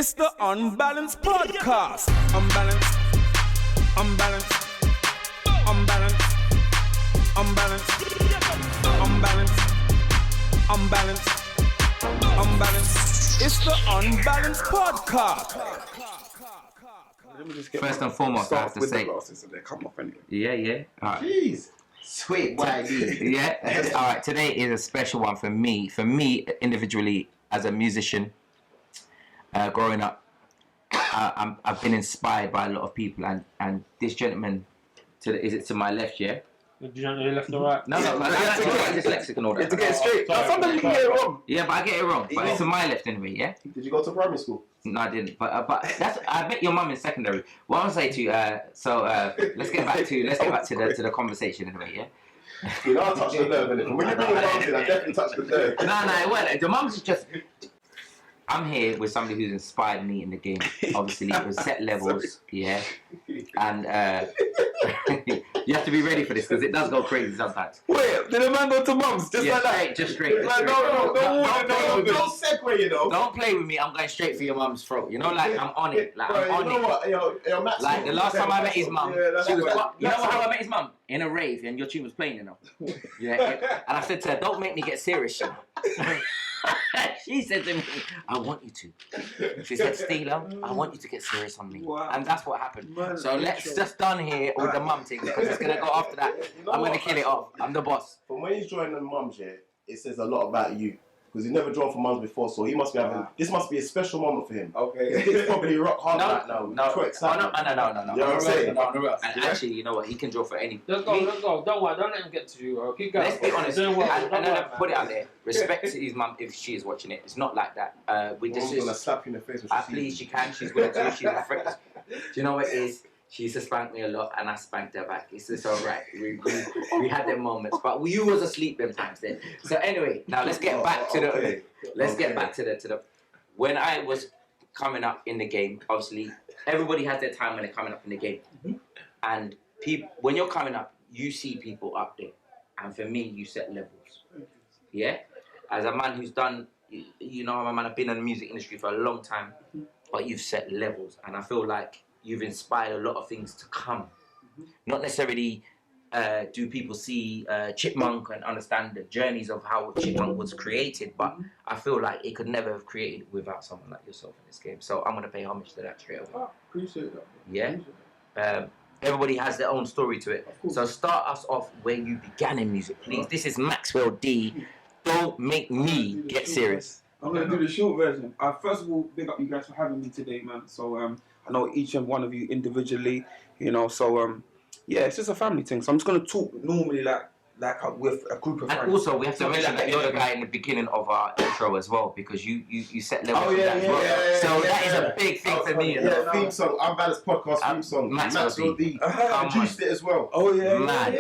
It's the Unbalanced Podcast. Unbalanced, unbalanced, unbalanced, unbalanced, unbalanced, unbalanced, unbalanced. It's the Unbalanced Podcast. Let me just get First and foremost, I have to say, so they come off anyway. yeah. All right. Jeez, sweet YD. Yeah. All right. Today is a special one for me. For me, individually, as a musician, growing up, I've been inspired by a lot of people, and this gentleman, is it to my left? Yeah. Do you know left or right? No, dyslexic and all that. To get it straight. Sometimes you can get it wrong. Yeah, but I get it wrong. But it's to my left anyway. Yeah. Did you go to primary school? No, I didn't. But that's. I met your mum in secondary. What I was saying to you. Let's get back to the conversation anyway. Yeah. You know, I touched the nerve, innit? When you bring it down, I definitely touched the nerve. No, it wasn't. The mum's just. I'm here with somebody who's inspired me in the game. Obviously, it was set levels, yeah, and you have to be ready for this because it does go crazy sometimes. Wait, did the man go to mum's just like that? Just straight. Like, don't segue, you know. Don't play with me. I'm going straight for your mum's throat. You know, like I'm on it. Like I'm on it. You know what? Yo, Maxwell. Like the last time I met his mum, she was. You know how I met his mum? In a rave, and your tune was playing, you know. Yeah, and I said to her, "Don't make me get serious." She said to me, "I want you to." She said, "Steeler, I want you to get serious on me." Wow. And that's what happened. Man, so let's just done here with the mum thing because it's gonna go after that. I'm gonna kill it off. I'm the boss. From when he's joining the mums, yeah, it says a lot about you. Because he's never drawn for mums before, so he must be having. This must be a special moment for him. Okay, it's probably rock hard right now. No. You know what I'm saying? No. And actually, you know what? He can draw for any. Let's go. Don't worry. Don't let him get to you. Bro. Keep going. Let's be honest. And put it out there. Respect to his mum if she is watching it. It's not like that. We just. I'm gonna slap you in the face. Please, she can. She's gonna do. She's a friend. Do you know what it is? She used to spank me a lot, and I spanked her back. It's alright. We had them moments, but you was asleep them times then. So anyway, now let's get back to the. Let's get back to the. When I was coming up in the game, obviously everybody has their time when they're coming up in the game, and people when you're coming up, you see people up there, and for me, you set levels. Yeah, as a man who's done, you know, I'm a man. I've been in the music industry for a long time, but you've set levels, and I feel like you've inspired a lot of things to come. Not necessarily do people see Chipmunk and understand the journeys of how Chipmunk was created, but I feel like it could never have created without someone like yourself in this game. So I'm going to pay homage to that straight away. Oh, appreciate that. Yeah? Everybody has their own story to it. So start us off where you began in music, please. This is Maxwell D. Don't make me get serious. I'm going to do the short version. First of all, big up you guys for having me today, man. So, I know each and one of you individually, you know, so yeah, it's just a family thing. So I'm just gonna talk normally like with a group of friends. And also we have to mention that you're the guy in the beginning of our intro as well because you set levels with that as well. So that is a big thing for me. Yeah, theme song, Unbalanced Podcast theme song. Maxwell D. Produced it as well. Oh yeah, mad.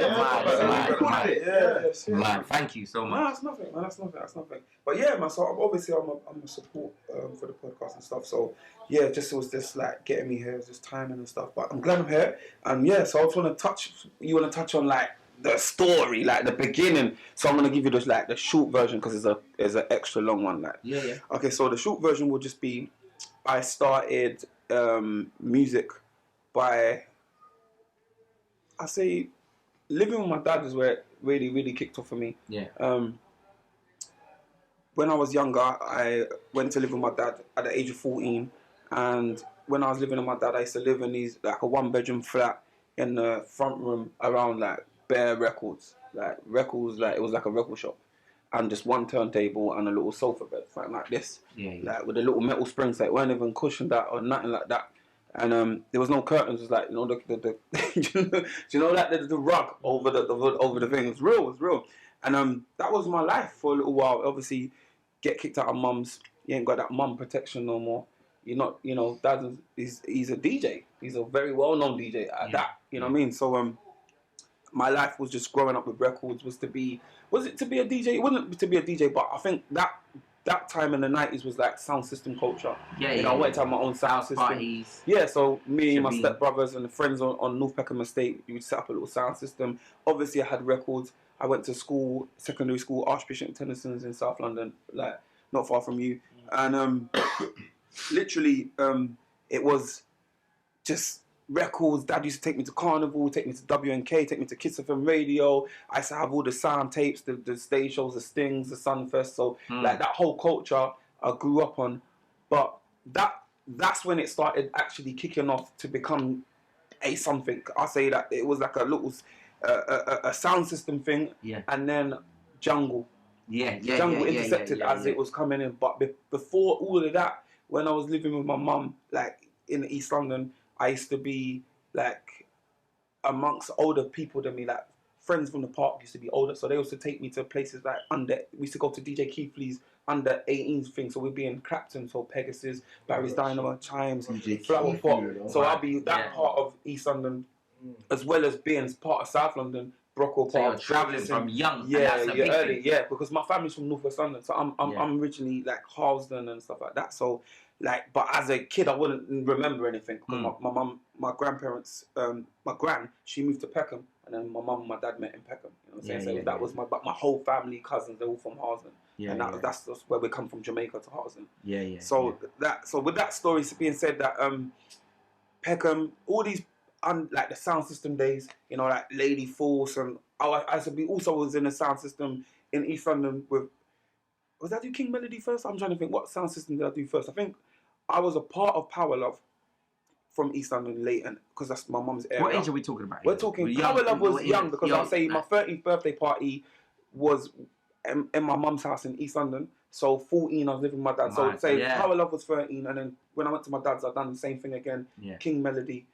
Thank you so much. No, that's nothing. But yeah, man. So obviously I'm a support for the podcast and stuff. So yeah, it was just like getting me here, it was just timing and stuff. But I'm glad I'm here. And yeah, so I just want to touch on like the story, like the beginning. So I'm gonna give you this like the short version because it's an extra long one. Like yeah. Okay, so the short version will just be I started music by I say living with my dad is where it really kicked off for me. Yeah. When I was younger, I went to live with my dad at the age of 14. And when I was living with my dad, I used to live in these like a 1-bedroom flat in the front room around like bare records. Like it was like a record shop. And just one turntable and a little sofa bed, something like this. Yeah. Like with a little metal springs that weren't even cushioned out or nothing like that. And there was no curtains. It was like, you know, the rug over the thing. It was real. And that was my life for a little while. Obviously, get kicked out of mum's. You ain't got that mum protection no more. You're not, you know, dad he's a DJ. He's a very well-known DJ at that. You know what I mean? So my life was just growing up with records. Was it to be a DJ? It wasn't to be a DJ, but I think that time in the 90s was like sound system culture. Yeah, I wanted to have my own sound system. Parties. Yeah, so me and my stepbrothers and the friends on North Peckham Estate, we would set up a little sound system. Obviously, I had records. I went to school, secondary school, Archbishop Tennyson's in South London, like not far from you. And literally, it was just records. Dad used to take me to Carnival, take me to WNK, take me to Kiss FM Radio. I used to have all the sound tapes, the stage shows, the Stings, the Sunfest. So like that whole culture I grew up on. But that's when it started actually kicking off to become a something. I say that it was like a little a sound system thing, and then Jungle. Jungle intercepted as it was coming in. But before all of that, when I was living with my mum, like in East London, I used to be like amongst older people than me, like friends from the park used to be older, so they used to take me to places like we used to go to DJ Keithley's under 18s thing, so we'd be in Clapton, so Pegasus, Barry's Dynamo, Chimes, Flower Pot. So I'll be that part of East London, as well as being part of South London, Brockwell So Park. you're travelling from young. Early, because my family's from North West London, so I'm originally like Harlesden and stuff like that. So like, but as a kid, I wouldn't remember anything because my mum, my grandparents, my gran, she moved to Peckham, and then my mum and my dad met in Peckham. You know what I'm saying? So that was my whole family, cousins, they're all from Harlesden. That's where we come from, Jamaica to Harlesden. So with that story being said, that Peckham, all these like the sound system days, you know, like Lady Force, and I also was in a sound system in East London with. Was I do King Melody first? I'm trying to think, what sound system did I do first? I think I was a part of Power Love from East London, Leighton, because that's my mum's area. What age are we talking about? We're talking Power Love was young, because I'll say my 13th birthday party was in my mum's house in East London. So 14, I was living with my dad. So say Power Love was 13, and then when I went to my dad's, I'd done the same thing again. King Melody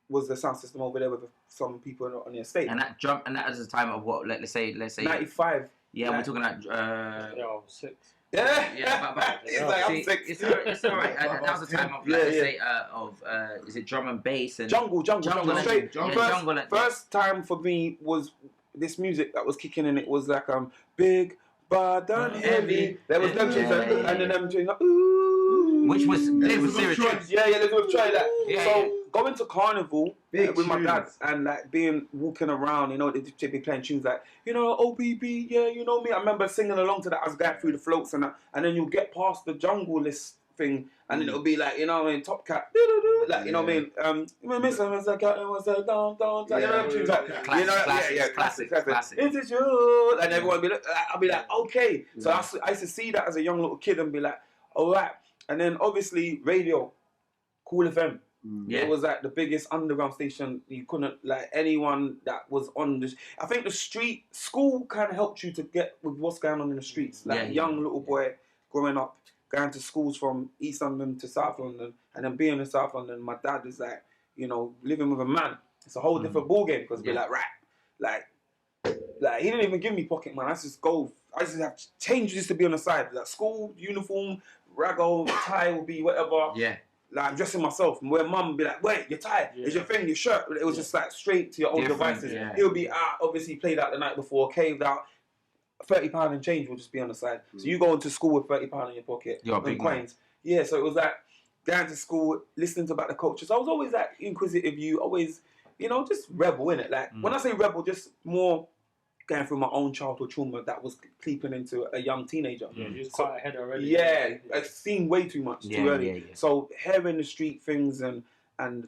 was the sound system over there with some people on the estate. And that was the time of what? Let's say 95. Yeah, we're talking about 6. but He's like, I'm 6. It's all right. That was the time of let's say is it drum and bass and jungle straight. Jungle. First time for me was this music that was kicking in. It was like big, bad and heavy. There was them tunes, and then them tunes like ooh, which was serious. Let's try that. Yeah, so going to Carnival with my dad and like walking around, you know, they'd be playing tunes like, you know, OBB, yeah, you know me. I remember singing along to that as going through the floats and that, and then you'll get past the jungle list thing, and then it'll be like, you know, in Top Cat, like, you know what I mean? Classic. Is it you? And everyone be like, I'll be like, okay. So I used to see that as a young little kid and be like, all right. And then obviously radio, Cool FM. It was like the biggest underground station. You couldn't, like, anyone that was on the. I think the school kind of helped you to get with what's going on in the streets. Like young little boy growing up, going to schools from East London to South London, and then being in South London, my dad is like, you know, living with a man. It's a whole different ball game because be like, right, like he didn't even give me pocket money. I just go. I just have change just to be on the side. Like school uniform, raggo, tie will be whatever. Yeah. Like I'm dressing myself, where mum would be like, wait, your tie, is your thing, your shirt. It was just like straight to your own devices. Yeah. He'll be out, obviously played out the night before, caved out. £30 and change will just be on the side. So you go into school with £30 in your pocket, and coins. Yeah, so it was like going to school, listening to about the culture. So I was always like inquisitive, always, you know, just rebel, innit? Like when I say rebel, just more going through my own childhood trauma that was creeping into a young teenager. Yeah, you was quite ahead already. Yeah, I've seen way too much too early. So hearing the street things and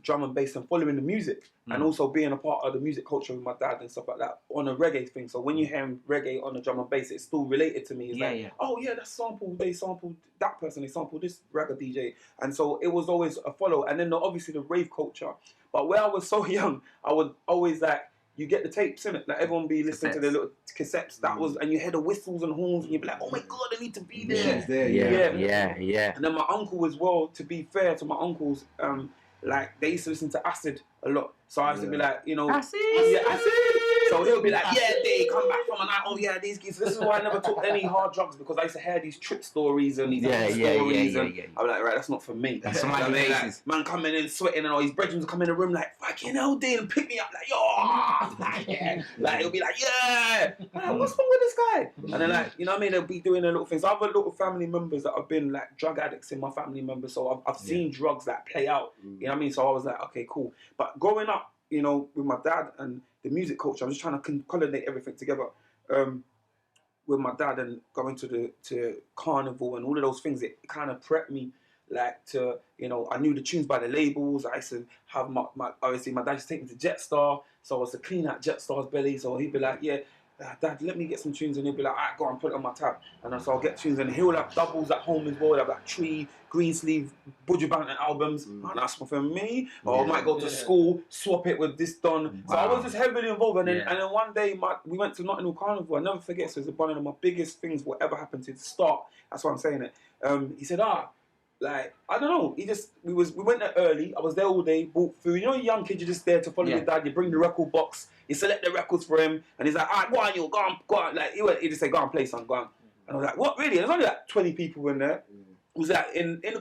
drum and bass and following the music and also being a part of the music culture with my dad and stuff like that on a reggae thing. So when you hear reggae on the drum and bass, it's still related to me. It's oh yeah, that's sample. They sampled that person. They sampled this reggae DJ. And so it was always a follow. And then obviously the rave culture. But where I was so young, I would always like, you get the tapes, innit? Like everyone be listening to the little cassettes. That was, and you hear the whistles and horns, and you'd be like, "Oh my god, I need to be there." Yeah. And then my uncle as well. To be fair to my uncles, like they used to listen to Acid a lot. So I used to be like, you know, Acid. So he'll be like, they come back from a night. Oh yeah, these kids. This is why I never took any hard drugs, because I used to hear these trip stories and these stories. And I'm like, right, that's not for me. That's my basis. Man coming in sweating and all his brethren come in the room like, fucking hell, Dean, and pick me up like, yo, like he'll be like, man, what's wrong with this guy? And then like, you know what I mean? They'll be doing their little things. I have a little family members that have been like drug addicts in my family members, so I've seen drugs that play out. You know what I mean? So I was like, okay, cool. But growing up, you know, with my dad and the music culture, I'm just trying to consolidate everything together. With my dad and going to Carnival and all of those things, it kind of prepped me like to, you know, I knew the tunes by the labels. I used to have obviously my dad used to take me to Jetstar, so I was to clean out Jetstar's belly. So he'd be like, yeah, Dad, let me get some tunes, and he'll be like, alright, go on, put it on my tab. And so I'll get tunes, and he'll have doubles at home as well. He'll have like Tree, Greensleeve, Buju Banton albums. Man, that's for me. Or I might go to school, swap it with this Don. So I was just heavily involved. And then one day we went to Nottingham Carnival. I never forget. So it's one of my biggest things, whatever happened to the start. That's why I'm saying it. He said, like, I don't know. We went there early. I was there all day, bought food. You know, young kid, you're just there to follow your dad. You bring the record box, you select the records for him, and he's like, all right, go on, you, go on. Like, he just said, go on, play, son, go on. And I was like, what, really? There's only like 20 people in there. It was like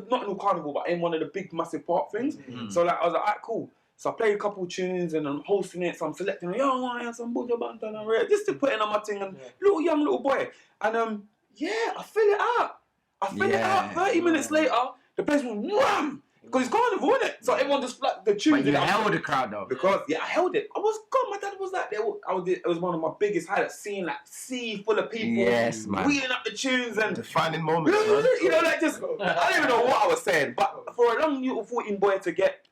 not in the carnival, but in one of the big, massive park things. So like, I was like, all right, cool. So I played a couple of tunes, and I'm hosting it, so I'm selecting, yo, I have some Buju Banton and Red, just to put in on my thing, and little boy. And I fill it out. 30 minutes later, the place was wham! Because it's carnival, isn't it? So everyone just like the tunes. But you held the crowd though. Because I held it. I was gone. My dad was like there. It was one of my biggest highlights, seeing like sea full of people, yes, man, wheeling up the tunes and defining moments. You know, like just I don't even know what I was saying. But for a young little 14 boy to get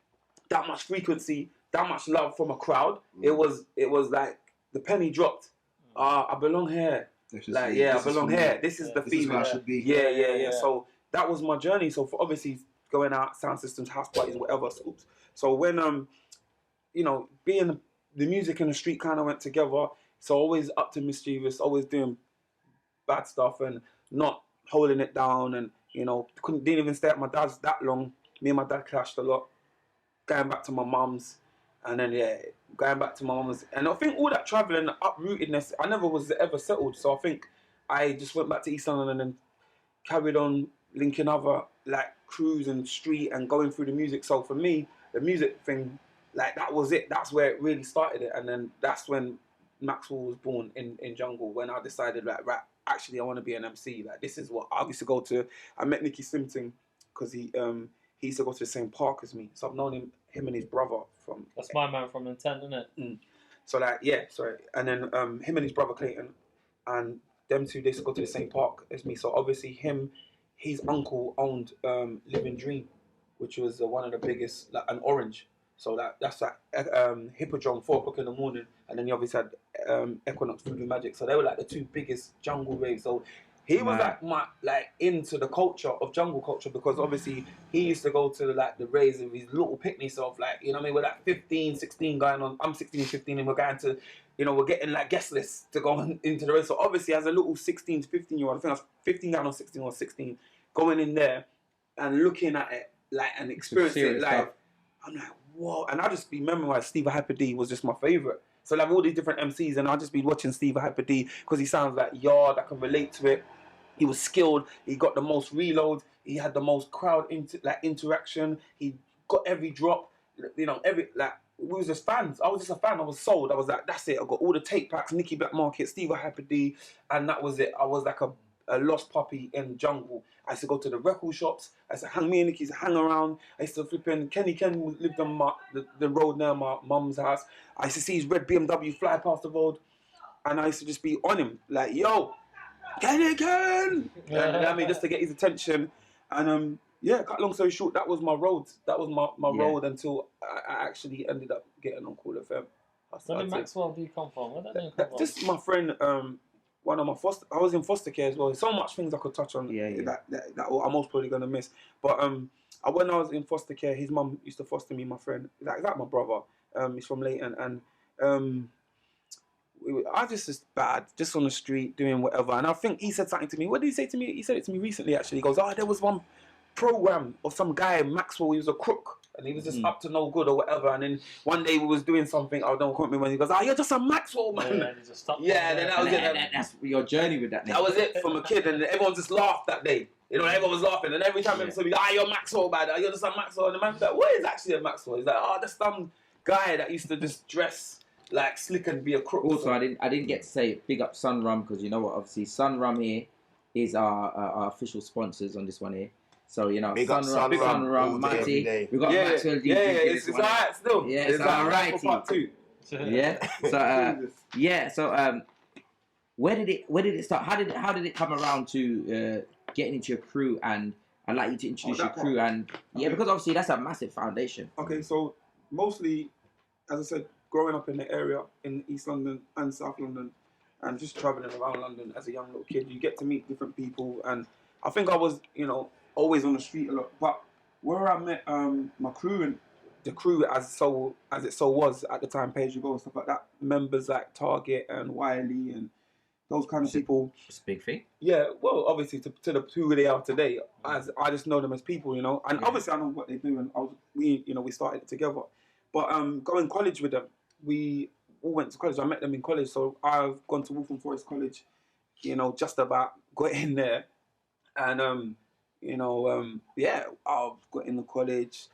that much frequency, that much love from a crowd, it was like the penny dropped. I belong here. Like I belong here. This is the feeling. I should be. Yeah. So that was my journey. So for obviously going out, sound systems, house parties, whatever. So when you know, being the music and the street kind of went together. So always up to mischievous, always doing bad stuff and not holding it down, and you know, didn't even stay at my dad's that long. Me and my dad clashed a lot. Going back to my mum's, and then going back to my mum's, and I think all that traveling, uprootedness, I never was ever settled. So I think I just went back to East London and then carried on linking other like crews and street and going through the music. So for me, the music thing, like that was it. That's where it really started it. And then that's when Maxwell was born in Jungle, when I decided like, right, actually I want to be an MC. Like this is what I used to go to. I met Nicky Simpson because he used to go to the same park as me. So I've known him and his brother from... That's my man from Intent, isn't it? So like, and then him and his brother Clayton, and them two, they used to go to the same park as me. So obviously his uncle owned Living Dream, which was one of the biggest, like an Orange. So that's like Hippodrome, 4 o'clock in the morning, and then you obviously had Equinox, Voodoo Magic. So they were like the two biggest jungle raves. So he was like into the culture of jungle culture, because obviously he used to go to the raves of his little picnics of like, you know what I mean, we're like 15, 16 going on. I'm 16, 15, and we're going to, you know, we're getting like guest lists to go into the race. So obviously as a little 16 to 15 year old, I think I was 15 going on 16 or 16, going in there and looking at it like and experiencing it like, I'm like, whoa. And I just be memorized. Steve Hyper D was just my favourite. So like all these different MCs, and I'll just be watching Steve Hyper D because he sounds like yard. I can relate to it. He was skilled. He got the most reloads. He had the most crowd interaction. He got every drop. You know, we was just fans. I was just a fan. I was sold. I was like, that's it. I got all the tape packs, Nicky Black Market, Steve Hyper D, and that was it. I was like a lost puppy in jungle. I used to go to the record shops. I used to me and Nicky used to hang around. I used to flip in. Kenny Ken lived on the road near my mum's house. I used to see his red BMW fly past the road, and I used to just be on him like, yo, Kenny Ken! And I mean, just to get his attention. And cut long story short, that was my road. That was my road until I actually ended up getting on Cool FM. Where did Maxwell D come from? Where did that name come from? Just my friend, one of my I was in foster care as well. There's so much things I could touch on that I'm most probably going to miss. But when I was in foster care, his mum used to foster me, my friend. Like my brother. He's from Leighton. And I just bad, just on the street, doing whatever. And I think he said something to me. What did he say to me? He said it to me recently, actually. He goes, there was one program of some guy, Maxwell, he was a crook. And he was just up to no good or whatever. And then one day we was doing something, I don't quote me when he goes, you're just a Maxwell, man. Then that was it. That's your journey with that name. That was it from a kid. And everyone just laughed that day. You know, everyone was laughing. And every time everyone said, you're Maxwell, man. You're just a Maxwell. And the man's like, what is actually a Maxwell? He's like, that's some guy that used to just dress like slick and be a crook. Also, I didn't get to say big up Sun Rum, because you know what, obviously Sun Rum here is our official sponsors on this one here. So, you know, Sun Rum, Matty. We got Maxwell D. It's alright still. Yeah, it's alright. So where did it start? How did it come around to getting into your crew and I'd like you to introduce your that crew and because obviously that's a massive foundation. Okay, so mostly, as I said, growing up in the area in East London and South London, and just traveling around London as a young little kid, you get to meet different people, and I think I was, always on the street a lot. But where I met my crew and the crew as it so was at the time, Page You Go and stuff like that, members like Target and Wiley and those kind of people. It's a big thing. Yeah, well, obviously to the who they are today, as I just know them as people, and obviously I know what they do, and we started it together. But going college with them, we all went to college. I met them in college, so I've gone to Waltham Forest College, just about got in there, and I've got in the college.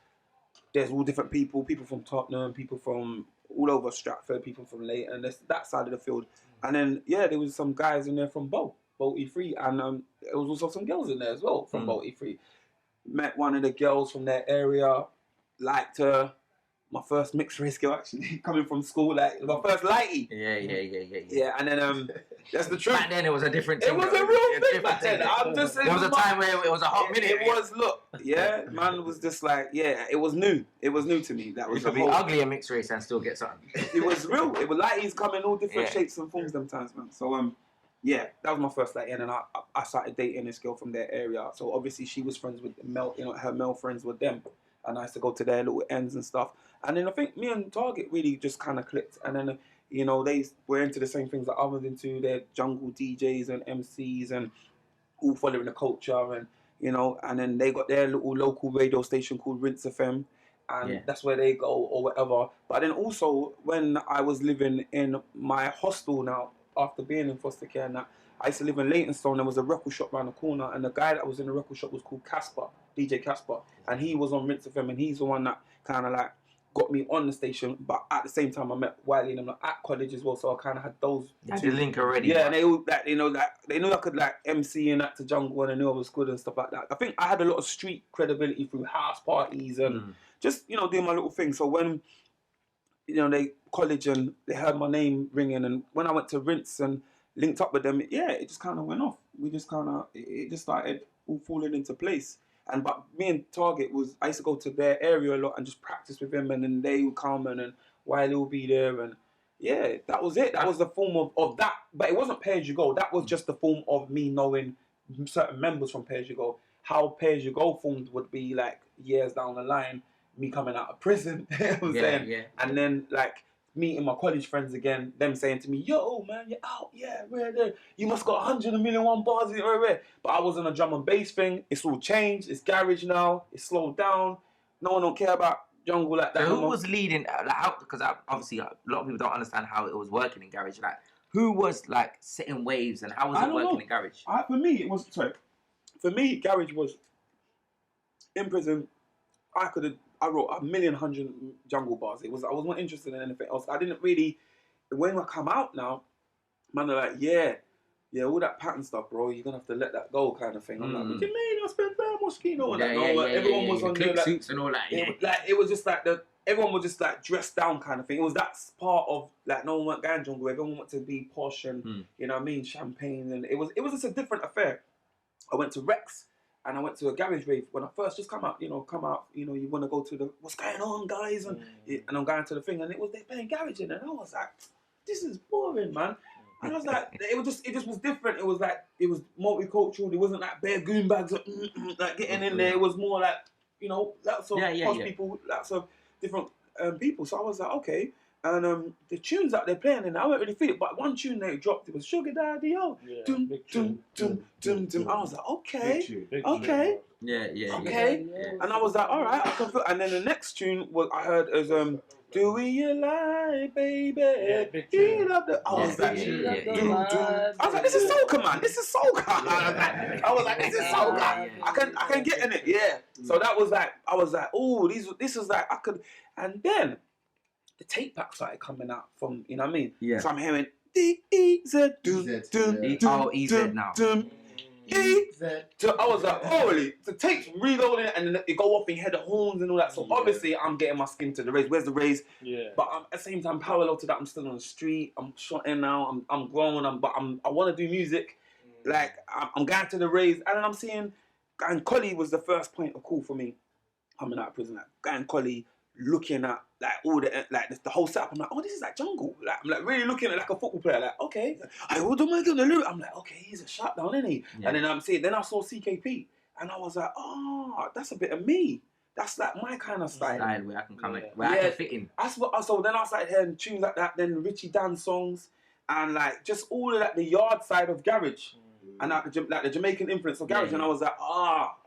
There's all different people from Tottenham, people from all over Stratford, people from Leighton, that side of the field. And then, there was some guys in there from Bolt E3, and there was also some girls in there as well from Bolt E3. Met one of the girls from their area, liked her. My first mixed race girl, actually, coming from school, like my first lighty. Yeah, and then that's the truth. Back then it was a different thing. It was a real thing back then. There was a time where it was a hot minute. It was, man was just like, it was new. It was new to me. That was you could be ugly in mixed race and still get something. It was real. It was lighties coming all different shapes and forms them times, man. So that was my first lighty, and then I started dating this girl from their area. So obviously she was friends with her male friends with them. And I used to go to their little ends and stuff. And then I think me and Target really just kind of clicked. And then, they were into the same things that I was into. They're jungle DJs and MCs and all following the culture. And, and then they got their little local radio station called Rinse FM. And that's where they go or whatever. But then also, when I was living in my hostel now, after being in foster care and that, I used to live in Leytonstone. There was a record shop around the corner, and the guy that was in the record shop was called Casper, DJ Casper, and he was on Rinse FM, and he's the one that kind of like got me on the station. But at the same time, I met Wiley and them at college as well, so I kind of had those. Had the link already. Yeah, and they all they knew I could like MC and act to jungle, and they knew I was good and stuff like that. I think I had a lot of street credibility through house parties and just doing my little thing. So when they college and they heard my name ringing, and when I went to Rinse and linked up with them, it just kind of went off. We just it just started all falling into place. But me and Target I used to go to their area a lot and just practice with him, and then they would come and Wiley would be there, and that was it. That was the form of that. But it wasn't Pay As You Go. That was just the form of me knowing certain members from Pay As You Go. How Pay As You Go formed would be like years down the line, me coming out of prison, you know what I'm saying? Yeah. And then like meeting my college friends again, them saying to me, yo man, you're out, we're there. You must got 101 bars, where. But I was on a drum and bass thing. It's all changed. It's garage now. It's slowed down. No one don't care about jungle like that. So who was leading? Because obviously a lot of people don't understand how it was working in garage. Like who was like setting waves and how was it working in garage? For me, garage was in prison. I wrote 1,100,000 jungle bars. I was not interested in anything else. I didn't really. When I come out now, man, they're like, all that pattern stuff, bro. You're gonna have to let that go, kind of thing. I'm like, what do you mean? I spent bare mosquito and that. Everyone was on click suits and all that. It was just like everyone was just like dressed down, kind of thing. It was that part of like no one went going jungle. Everyone wanted to be posh and you know what I mean, champagne, and it was just a different affair. I went to Rex. And I went to a garage rave when I first just come out, you want to go to the, what's going on, guys? And I'm going to the thing, and they're playing garage in it. And I was like, this is boring, man. And I was like, it just was different. It was like, it was multicultural. It wasn't like bare goon bags, like getting in there. It was more like, lots of posh people, lots of different people. So I was like, okay. And the tunes that they're playing, and I don't really feel it, but one tune they dropped, it was Sugar Daddy, yo. Dum, dum, dum, dum, dum. I was like, okay. Okay. Okay. And I was like, all right, I can feel. And then the next tune I heard as Do We Lie, Baby? Heat up the. I was like, I was like, this is soca, man. This is soca. I was like, this is soca. I can get in it, So that was like, I was like, oh, this was like, I could. And then the tape pack started coming out from, you know what I mean? Yeah. So I'm hearing D-E-Z, E-Z now. So I was like, holy, the tape's reloading and then it go off and you hear the horns and all that. So obviously I'm getting my skin to the raise. Where's the raise? Yeah. But at the same time, parallel to that, I'm still on the street. I'm shotting now. I'm grown. I want to do music. Like I'm going to the raise, and then I'm seeing and Collie was the first point of call for me coming out of prison. Like Guy and Collie, looking at like all the the whole setup. I'm like, oh, this is like jungle. Like I'm like really looking at like a football player. Like okay, I will do my good. I'm like, okay, he's a shutdown, isn't he? Yeah. And then I'm seeing. Then I saw CKP, and I was like, oh, that's a bit of me. That's like my kind of style. Where I can come in, where I can fit in. That's what. So then I started hearing tunes like that. Then Richie Dan songs, and like just all of that, the yard side of garage, and like the Jamaican influence of garage. And I was like,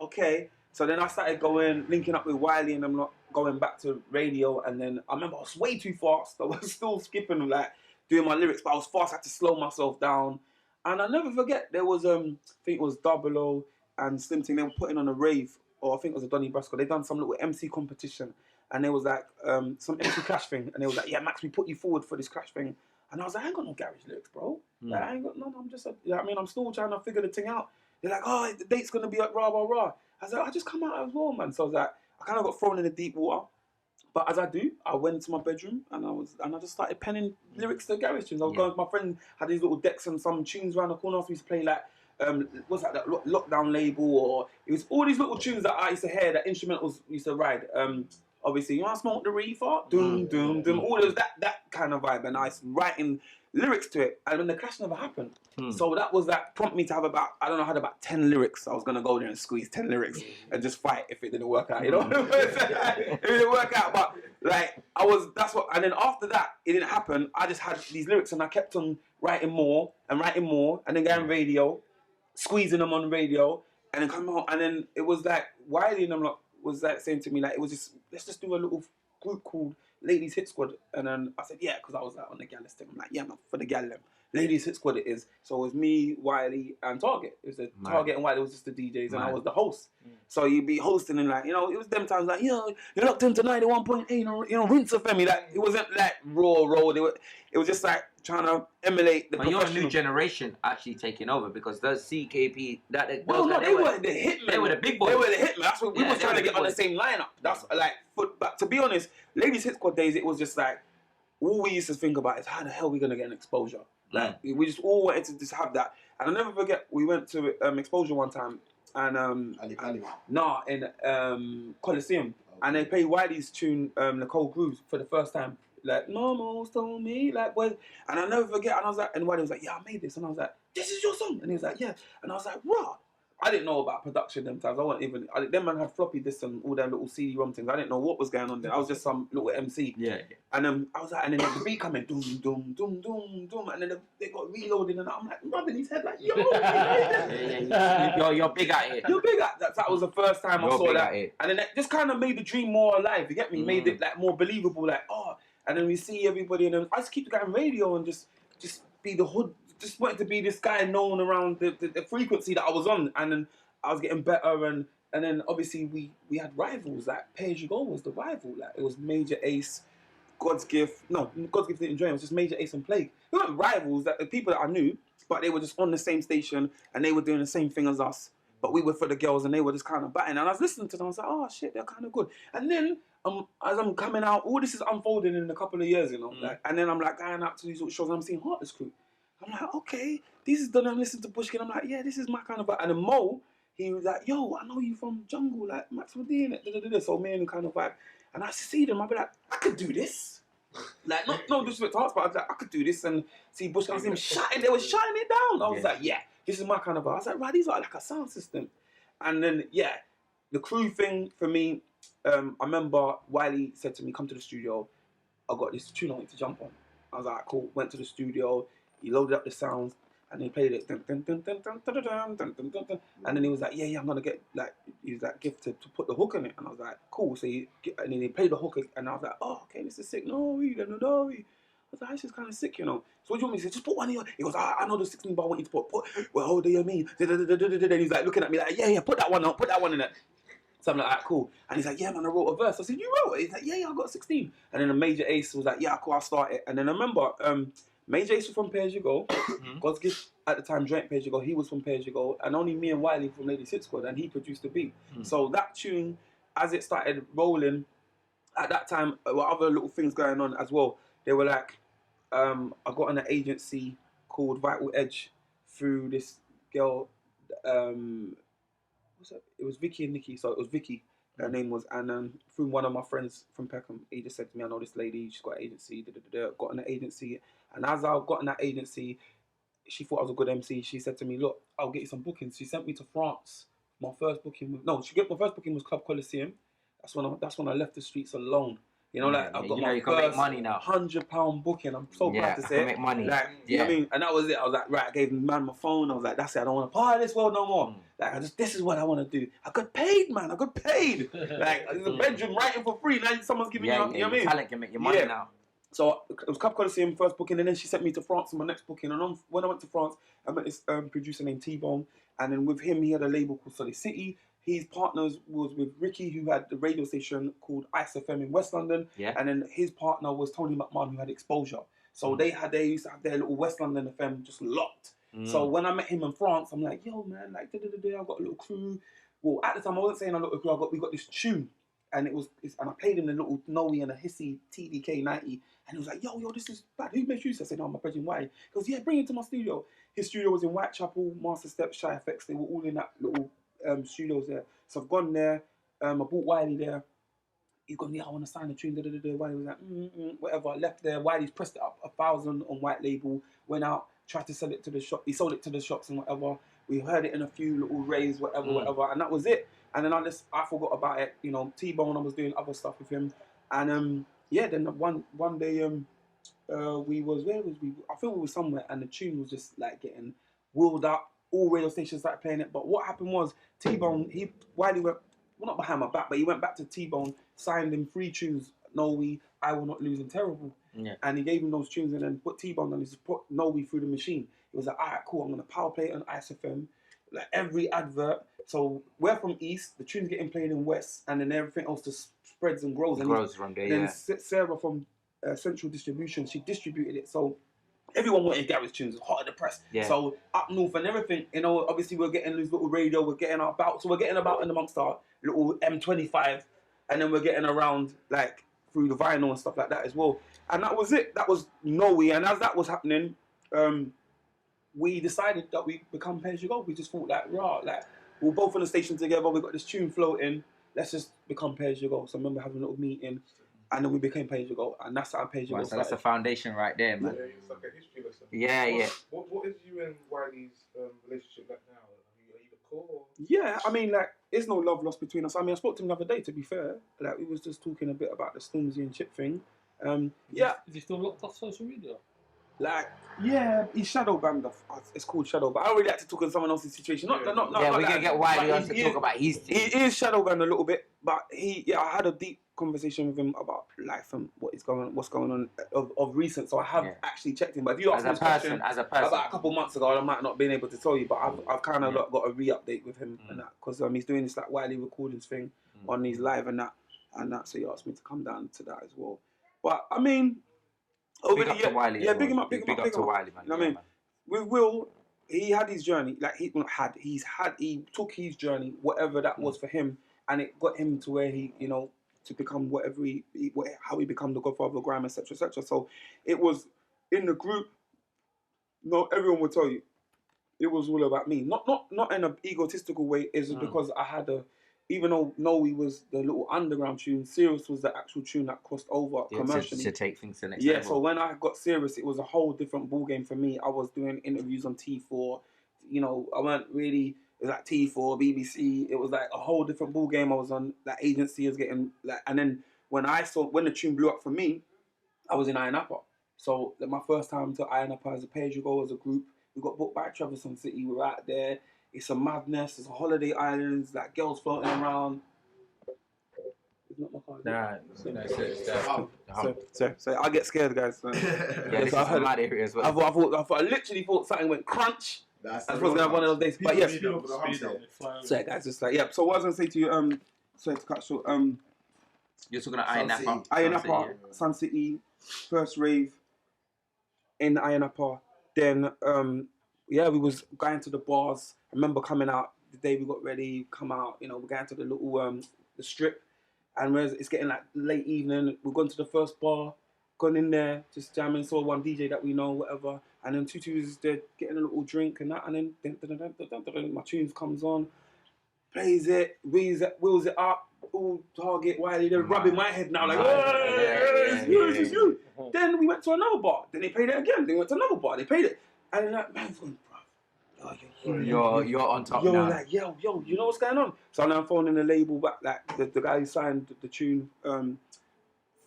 okay. So then I started linking up with Wiley, and I'm not going back to radio. And then I remember I was way too fast. I was still skipping, like doing my lyrics, but I was fast. I had to slow myself down. And I'll never forget, there was I think it was Double O and Slim Thing. They were putting on a rave, or I think it was a Donny Brasco. They done some little MC competition, and there was like some MC clash thing. And they was like, yeah, Max, we put you forward for this clash thing. And I was like, I ain't got no garage lyrics, bro. Like, I ain't got none. I'm just, I'm still trying to figure the thing out. They're like, oh, the date's gonna be at rah rah rah. I was like, I just come out as well, man. So I was like, I kind of got thrown in the deep water. But as I do, I went into my bedroom and I just started penning lyrics to garage tunes. I was going, my friend had these little decks and some tunes around the corner. So we used to play like, what's that Lockdown Label, or it was all these little tunes that I used to hear, that instrumentals used to ride. Obviously, you want to smoke the reefer? Doom, doom, doom. All those, that kind of vibe. And I was writing lyrics to it. And then the clash never happened. So that was that prompted me to have about, I don't know, I had about 10 lyrics. I was going to go there and squeeze 10 lyrics and just fight if it didn't work out, you know? It didn't work out, but like, and then after that, it didn't happen. I just had these lyrics and I kept on writing more and then going radio, squeezing them on radio, and then come out. And then it was like, Wiley and them was like saying to me, like, it was just, let's just do a little group called Ladies Hit Squad. And then I said, yeah, because I was like on the gal thing. I'm like, yeah, man, for the gal them. Ladies Hit Squad it is. So it was me, Wiley, and Target. It was Target and Wiley was just the DJs, and I was the host. So you'd be hosting and like, you know, it was them times like, you're locked into 91.8, you know, rinse of me. Like, it wasn't like raw. It was just like trying to emulate the But you're a new generation actually taking over, because those CKP, they were the hitmen. They were the big boys. They were the hitmen. That's what we were trying to get on the same lineup. That's like, but to be honest, Ladies Hit Squad days, it was just like, all we used to think about is how the hell are we gonna get an exposure. Like we just all wanted to just have that. And I'll never forget, we went to Exposure one time, and in Coliseum, and they played Wiley's tune, Nicole Grooves, for the first time. Like, Mama told me, like, boys. And I'll never forget, and I was like, and Wiley was like, yeah, I made this. And I was like, this is your song? And he was like, yeah. And I was like, raw. I didn't know about production them times. Them man had floppy disk and all them little CD-ROM things. I didn't know what was going on there. I was just some little MC. Yeah. And I was like, and then the beat coming, doom, doom, doom, doom, doom. And then they got reloaded, and I'm like rubbing his head like, yo, you're big at it. You're big at it. That was the first time I saw that. And then that just kind of made the dream more alive, you get me? Made it like more believable, like, oh. And then we see everybody, and then I just keep going radio and just be the hood. Just wanted to be this guy known around the frequency that I was on, and then I was getting better, and then obviously we had rivals. Like Pay As You Go was the rival. Like it was Major Ace, God's Gift. No, God's Gift didn't join. It was just Major Ace and Plague. They weren't rivals. That the people that I knew, but they were just on the same station and they were doing the same thing as us. But we were for the girls, and they were just kind of batting. And I was listening to them. I was like, oh shit, they're kind of good. And then as I'm coming out, all this is unfolding in a couple of years, you know. Like, and then I'm like going out to these little shows, and I'm seeing Heartless Crew. I'm like, okay, this is done. I'm listening to Bushkin. I'm like, yeah, this is my kind of vibe. And then Mo, he was like, yo, I know you from Jungle, like Maxwell D in it. So me and the kind of vibe. And I see them, I'd be like, I could do this. Like, no disrespect to Hearts, but I was like, I could do this. And see Bushkin, I see him shutting, they were shutting it down. I was like, yeah, this is my kind of vibe. I was like, right, these are like a sound system. And then, yeah, the crew thing for me, I remember Wiley said to me, come to the studio. I got this tune I want to jump on. I was like, cool, went to the studio. He loaded up the sounds and he played it. And then he was like, yeah, I'm going to get, like, he was like, gifted to put the hook in it. And I was like, cool. So and then he played the hook and I was like, oh, okay, this is sick. No. I was like, this is kind of sick, you know. So what do you want me to say? Just put one in your... He goes, I know the 16 bar I want you to put. Well, what do you mean? And he's like looking at me like, yeah, put that one in it. So I'm like, alright, cool. And he's like, yeah, man, I wrote a verse. I said, you wrote it? He's like, yeah, I got 16. And then the Major Ace was like, yeah, cool, I'll start it. And then I remember... Major Ace was from Pay As You Go. God's Gift at the time joined Pay As You Go. He was from Pay As You Go, and only me and Wiley from Ladies Hit Squad, and he produced the beat. So that tune, as it started rolling, at that time, there were other little things going on as well. They were like, I got on an agency called Vital Edge through this girl. it was Vicky and Nikki. So it was Vicky. Her name was, and through one of my friends from Peckham, he just said to me, I know this lady, she's got an agency, got in an agency. And as I got in that agency, she thought I was a good MC. She said to me, look, I'll get you some bookings. She sent me to France. My first booking was Club Coliseum. That's when I left the streets alone. You know, like I've got my you can make money now. £100 booking. I'm so proud to say. I can make money. Like, you know what I mean? And that was it. I was like, right, I gave the man my phone. I was like, that's it. I don't want to party this world no more. Like, this is what I want to do. I got paid, man. I got paid. Like, in the bedroom writing for free. Now someone's giving you know what I mean? Talent can make you money now. So it was Club Coliseum first booking, and then she sent me to France for my next booking. And when I went to France, I met this producer named T-Bone, and then with him, he had a label called Solid City. His partners was with Ricky, who had the radio station called Ice FM in West London, and then his partner was Tony McMahon, who had Exposure. So they used to have their little West London FM just locked. So when I met him in France, I'm like, yo man, like I got a little crew. Well, at the time I wasn't saying a little crew. We got this tune. And and I played him the little Noe and a hissy TDK 90, and he was like, yo, this is bad. Who makes you? I said, no, my brethren White. He goes, yeah, bring it to my studio. His studio was in Whitechapel, Master Step, Shy FX. They were all in that little studios there. So I've gone there. I bought Wiley there. He's gone, yeah, I want to sign a tune. Wiley was like, whatever. I left there. Wiley's pressed it up 1,000 on white label. Went out, tried to sell it to the shop. He sold it to the shops and whatever. We heard it in a few little raves, whatever, and that was it. And then I forgot about it. You know, T-Bone, I was doing other stuff with him, and then one day where was we? I think we were somewhere, and the tune was just like getting wheeled up. All radio stations started playing it. But what happened was T-Bone, Wiley went, well, not behind my back, but he went back to T-Bone, signed him 3 tunes. Noe, I Will Not Lose, and Terrible. Yeah. And he gave him those tunes and then put T-Bone on. He just put Noe through the machine. He was like, all right, cool, I'm going to power play it on Ice FM. Like every advert. So we're from East, the tune's getting played in West, and then everything else just spreads and grows. From there, then Sarah from Central Distribution, she distributed it. So everyone wanted Gary's tunes, hot at the press. Yeah. So up north and everything, you know, obviously we're getting this little radio, we're getting about in amongst our little M25, and then we're getting around like through the vinyl and stuff like that as well. And that was it. That was Noe. And as that was happening, we decided that we become pay as you go. We just thought like, like we're both on the station together. We got this tune floating. Let's just become pay as you go. So I remember having a little meeting, and then we became pay as you go, and that's how pay as you go. So that's the foundation right there, man. Yeah, it's like a history lesson. Yeah. What is you and Wiley's relationship like now? Are you the core? Or? Yeah, I mean, like, there's no love lost between us. I mean, I spoke to him the other day, to be fair. Like, we was just talking a bit about the Stormzy and Chip thing. Is he still locked off social media? Like, yeah, he's shadow banned off. It's called shadow, but I don't really like to talk on someone else's situation. Not we're gonna get Wiley on to talk about his thing. He is shadow banned a little bit, but I had a deep conversation with him about life and what's going on of recent. So I have actually checked him. But if you ask me this question as a person, about a couple months ago, I might not been able to tell you, but I've kind of got a re-update with him and that, because he's doing this like Wiley recordings thing on his live and that. So he asked me to come down to that as well. But I mean, big up to Wiley. Yeah, big him up to Wiley, man. You know what I mean? With Will, he had his journey. Like he took his journey, whatever that was for him, and it got him to where he, you know, to become how he become the Godfather of grime, etc., etc. So it was in the group. No, everyone will tell you, it was all about me. Not in an egotistical way. It's because I had even though Noe was the little underground tune, Serious was the actual tune that crossed over commercially. To take things to the next level. So when I got Serious, it was a whole different ball game for me. I was doing interviews on T4. You know, I weren't really, it was like T4, BBC. It was like a whole different ball game. I was on that agency, I was getting like, and then when the tune blew up for me, I was in Iron Upper. So like, my first time to Iron Upper as a pay as you go as a group, we got booked by Trevisan City. We were out there. It's a madness. It's a holiday islands, like girls floating around. It's not my car. So I get scared, guys. Yeah, this is a mad area as well. I literally thought something went crunch. That's supposed to have one of those days. But yes, so guys, just like So what I was gonna say to you, sorry to cut short. You're talking about Iron Upper. Iron Upper, Sun City, first rave in Iron Upper. Then we was going to the bars. I remember coming out the day we got ready, come out, you know, we're going to the little, the strip, and it's getting like late evening, we've gone to the first bar, gone in there, just jamming, saw one DJ that we know, whatever, and then Tutu is there getting a little drink and that, and then my tunes comes on, plays it, wheels it up, all target, Wiley, they're rubbing my head now, like, it's you. Then we went to another bar, then they played it again, they went to another bar, they played it. And then that man's going, bro, you're on top you're now. like, yo, you know what's going on? So I'm phoning the label back, like, the guy who signed the tune,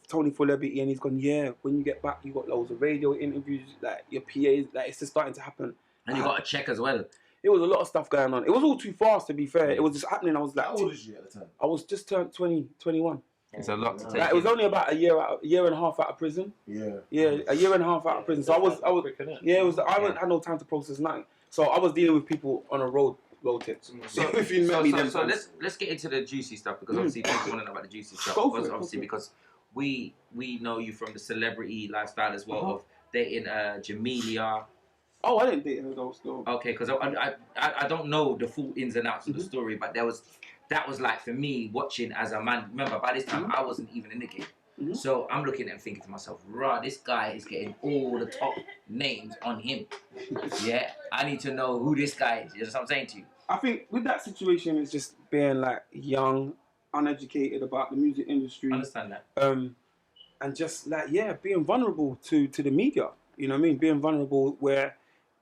Tony for Liberty, and he's gone, yeah, when you get back, you got loads of radio interviews, like, your PAs, like, it's just starting to happen. And you got a check as well. It was a lot of stuff going on. It was all too fast, to be fair. It was just happening. I was like, how old was you at the time? I was just turned 21. It's a lot to take. Like, it was only about a year and a half out of prison. Yeah. Yeah, a year and a half out of prison. So I was. Yeah, it was. I hadn't had no time to process nothing. So I was dealing with people on a road tips. So if you met me, then so let's get into the juicy stuff, because obviously people want to know about the juicy stuff. Go for it, Obviously, because we know you from the celebrity lifestyle as well, Uh-huh. of dating Jamelia. Oh, I didn't date her though. Still. Okay, because I don't know the full ins and outs of the story, but that was like, for me, watching as a man. Remember, by this time I wasn't even in the game, so I'm looking and thinking to myself, "Rah, this guy is getting all the top names on him. Yeah, I need to know who this guy is." You know what I'm saying to you? I think with that situation, it's just being like young, uneducated about the music industry. I understand that. And just like, being vulnerable to the media. You know what I mean? Being vulnerable where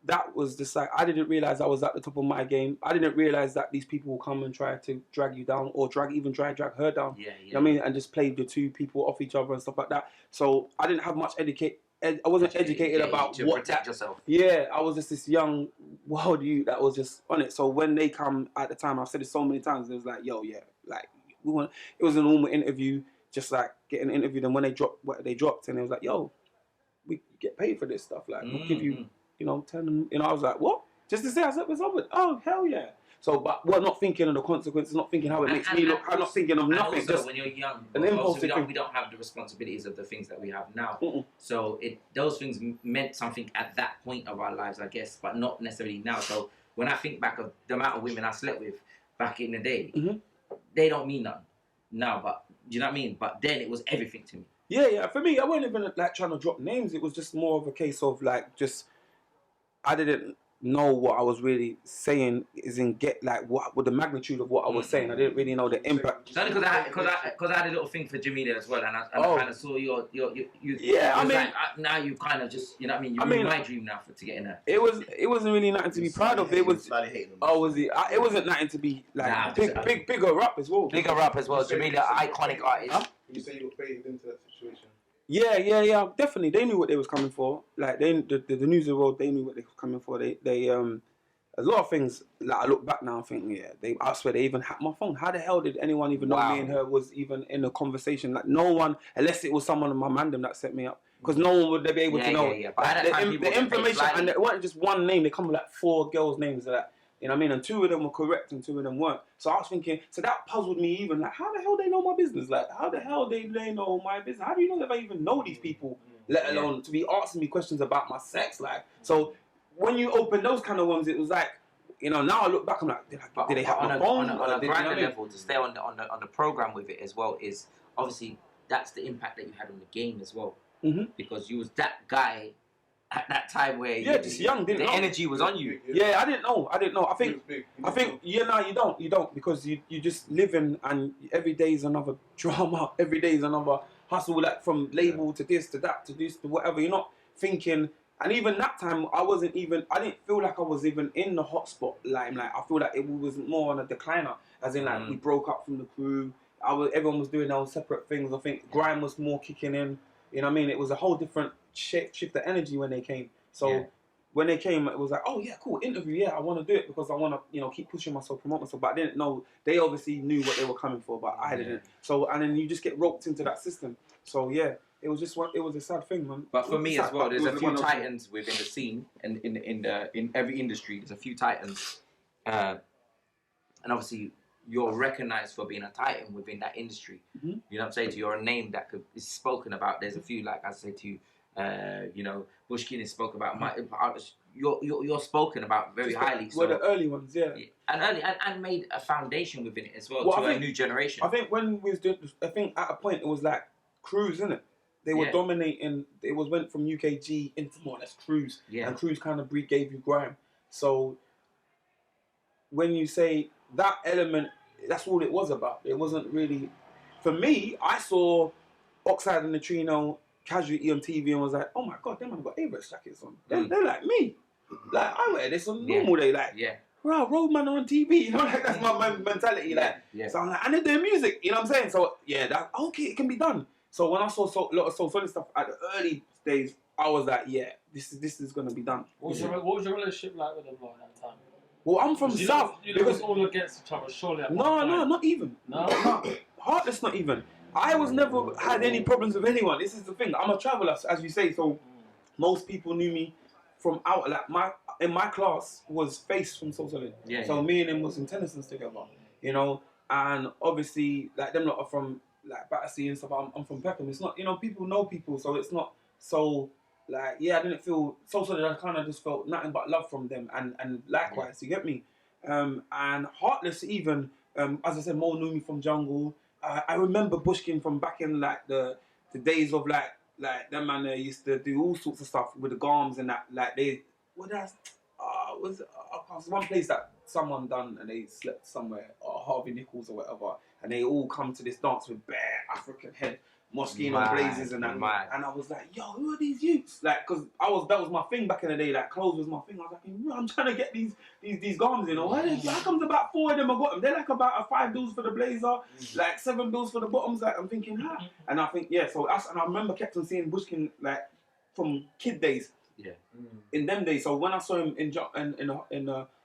that was just like, I didn't realize I was at the top of my game. I didn't realize that these people will come and try to drag you down, or drag her down. Yeah. You know what I mean? And just play the two people off each other and stuff like that. So I didn't have much I wasn't educated about to what protect yourself. Yeah, I was just this young wild youth that was just on it. So when they come at the time, I've said it so many times, it was like, yo, yeah, like it was a normal interview, just like getting interviewed. And when they dropped what they dropped, and it was like, yo, we get paid for this stuff. Like we'll give you, 10. I was like, what? Just to say I said what's up with? Oh, hell yeah. So, but we're not thinking of the consequences, not thinking how it makes me look. I'm not thinking of nothing. Also, just when you're young, an impulse we don't have the responsibilities of the things that we have now. So those things meant something at that point of our lives, I guess, but not necessarily now. So when I think back of the amount of women I slept with back in the day, they don't mean nothing now. But do you know what I mean? But then it was everything to me. Yeah. For me, I wasn't even like trying to drop names. It was just more of a case of like I didn't know what I was really saying, is in get like what the magnitude of what I was saying. I didn't really know the impact. It's only because I had a little thing for Jamelia as well, and I kind of saw you. Yeah, I mean, like, now you kind of just, you know what I mean. You ruined my dream now to get in there. It wasn't really nothing to be proud of. It was. Oh, was it? It wasn't nothing to be like bigger up as well. Bigger up as well. Jamelia, iconic artist. Huh? You say you were baited into that situation. Yeah, definitely. They knew what they was coming for. Like the news of the world, they knew what they was coming for. They a lot of things. Like I look back now and think, I swear they even hacked my phone. How the hell did anyone even know me and her was even in a conversation? Like no one, unless it was someone in my mandem that set me up. Because no one would be able to know. Yeah. But at that time, the information, and it wasn't just one name. They come with like 4 girls' names that. You know what I mean? And 2 of them were correct and 2 of them weren't. So I was thinking, so that puzzled me even. Like, how the hell they know my business? Like, how the hell they know my business? How do you know if I even know these people? Let alone to be asking me questions about my sex. Like, so when you open those kind of ones, it was like, now I look back, I'm like, did they have my phone? On a grander level, to stay on the program with it as well, is obviously that's the impact that you had on the game as well. Because you was that guy at that time where just young, didn't know. The energy was on you. Yeah, I didn't know. I think you don't, because you just living, and every day is another drama. Every day is another hustle, like from label to this to that to this to whatever. You're not thinking. And even that time, I didn't feel like I was even in the hotspot limelight. I feel like it was more on a decliner, as in like we broke up from the crew. Everyone was doing their own separate things. I think grime was more kicking in. You know what I mean? It was a whole different shift of energy when they came. So when they came, it was like, oh yeah, cool, interview, yeah, I want to do it because I want to, keep pushing myself, promote myself. But I didn't know, they obviously knew what they were coming for, but I didn't. So, and then you just get roped into that system. So yeah, it was a sad thing, man. But for me as well, there's a few titans within the scene, and in every industry, there's a few titans, and obviously you're recognized for being a titan within that industry. You know what I'm saying to you? You're a name that is spoken about. There's a few, like I said to you, Bushkin is spoke about. You're spoken about very highly. Well, the early ones, yeah. And made a foundation within it as well to a new generation. I think when we was doing, at a point it was like Cruise, innit? They were dominating. It went from UKG into more or less Cruise, and Cruise kind of gave you grime. So when you say that element, that's all it was about. It wasn't really, for me, I saw Oxide and Neutrino, Casualty on TV and was like, oh my God, them man got Avirex jackets on. They're like me. Like, I wear this on normal day. Like, wow, Roadman are on TV. You know, like, that's my mentality. So I'm like, and they're doing music. You know what I'm saying? So, yeah, that, okay, it can be done. So when I saw a lot of Soul Solid stuff at the early days, I was like, yeah, this is going to be done. What was your relationship like with them like that time? Well, I'm from South. You was all against each other, surely. No, not even. No? Heartless, not even. I was never had any problems with anyone. This is the thing. I'm a traveller, as you say. So most people knew me from out. Like in my class was Face from Soul Solid. So me and him was in Tennyson's together. You know, and obviously like them lot are from like Battersea and stuff. I'm from Peckham. It's not, you know, people know people, so it's not so. Like, yeah, I didn't feel so solid. I kind of just felt nothing but love from them, and likewise, you get me. And Heartless, even as I said, Mo knew me from Jungle. I remember Bushkin from back in like the days of like them man used to do all sorts of stuff with the Garms and that. Like they was one place that someone done and they slept somewhere, or Harvey Nichols or whatever, and they all come to this dance with bare African head. Moschino blazes and that, and I was like, yo, who are these youths? Like, cause that was my thing back in the day. Like, clothes was my thing. I was like, I'm trying to get these garments, you know. How comes about 4 of them I got them? They're like about $5 for the blazer, like $7 for the bottoms. Like, I'm thinking, and I think, yeah. So and I remember kept on seeing Bushkin like from kid days. Yeah. In them days. So when I saw him in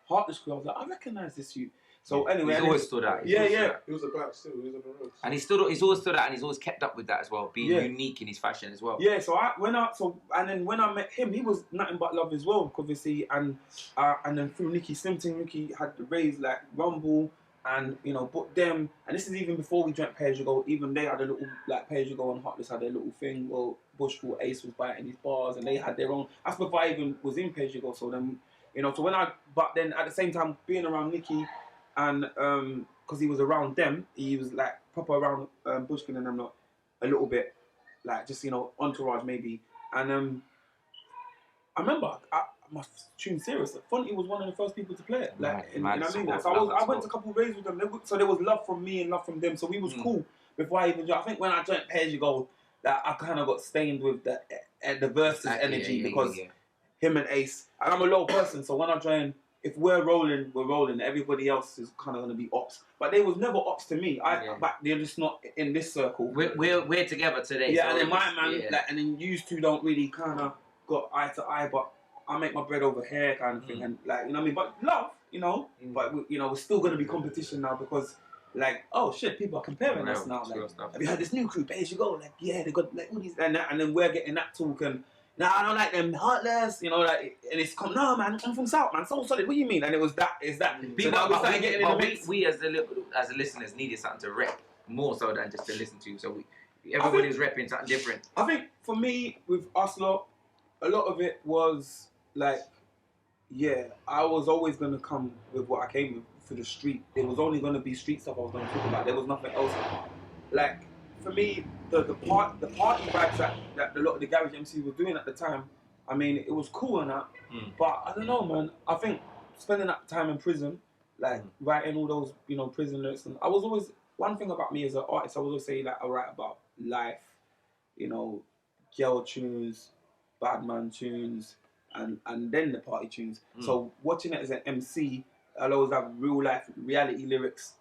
Heartless Crew, I was like, I recognise this youth. So anyway, he's always stood out. He was a black still. He was on the road. And he's always stood out, and he's always kept up with that as well, being unique in his fashion as well. Yeah. So when I met him, he was nothing but love as well, obviously. And then through Nicky Slimpton, Nicky had to raise like Rumble, and you know, but them. And this is even before we drank Pay As You Go. Even they had a little like Pay As You Go, and Heartless had their little thing. Well, Bushful Ace was biting his bars, and they had their own. That's before I even was in Pay As You Go. So then, you know, but then at the same time being around Nicky. And because he was around them, he was like proper around Bushkin and them lot a little bit, like just, you know, entourage maybe. And I remember my tune Serious. Fonty was one of the first people to play it. Like, you know what I mean? So I went to a couple of raves with them. So there was love from me and love from them. So we was cool before I even. I think when I joined Pay As You Go, that I kind of got stained with the versus energy because him and Ace. And I'm a low person, so when I joined. If we're rolling, we're rolling. Everybody else is kind of going to be ops. But they was never ops to me. But they're just not in this circle. We're together today. Yeah, so and then my man, like, and then you two don't really kind of got eye to eye. But I make my bread over here kind of thing. And like, you know what I mean? But love, you know. But, you know, we're still going to be competition now because, like, oh shit, people are comparing us now. Like, have you heard this new crew, Pay As You Go? Like, yeah, they got like all these. And then we're getting that talk and... No, I don't like them Heartless, you know, like, and it's come, no, man, I'm from South, man, Soul Solid, what do you mean? And it was that, is that. So now we started getting in the mix. We as the listeners needed something to rep, more so than just to listen to, so everybody was repping something different. I think, for me, with us lot, a lot of it was, like, yeah, I was always going to come with what I came with for the street. It was only going to be street stuff I was going to talk about, there was nothing else. Like, for me, the party vibes that a lot of the garage MCs were doing at the time, I mean, it was cool and that, but I don't know, man. I think spending that time in prison, like writing all those, you know, prison lyrics, and I was always, one thing about me as an artist, I was always say like I write about life, you know, girl tunes, bad man tunes, and then the party tunes. So watching it as an MC, I'll always have real life reality lyrics,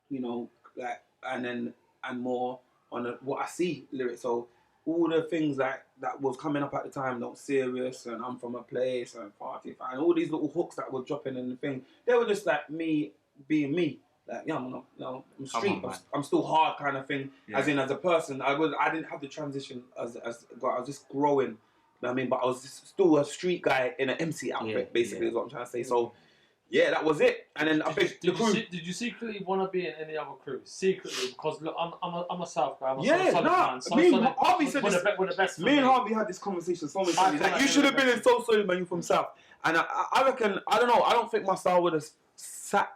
you know, like, and more on what I see lyrics. So all the things that was coming up at the time, like Serious and I'm From a Place and Party and all these little hooks that were dropping in the thing, they were just like me being me. Like, yeah, I'm street, I'm still hard kind of thing. Yeah. As in, as a person, I didn't have the transition as I was just growing. You know what I mean? But I was still a street guy in an MC outfit, basically, is what I'm trying to say. So. Yeah, that was it. And then I think did you secretly want to be in any other crews? Secretly, because look, I'm a South guy. I'm a fan. Me and Harvey said this. We're the best. Me and Harvey had this conversation so many times. Like, you should have been in Soul Solid, man. You're from South. And I reckon, I don't know. I don't think my style would have sat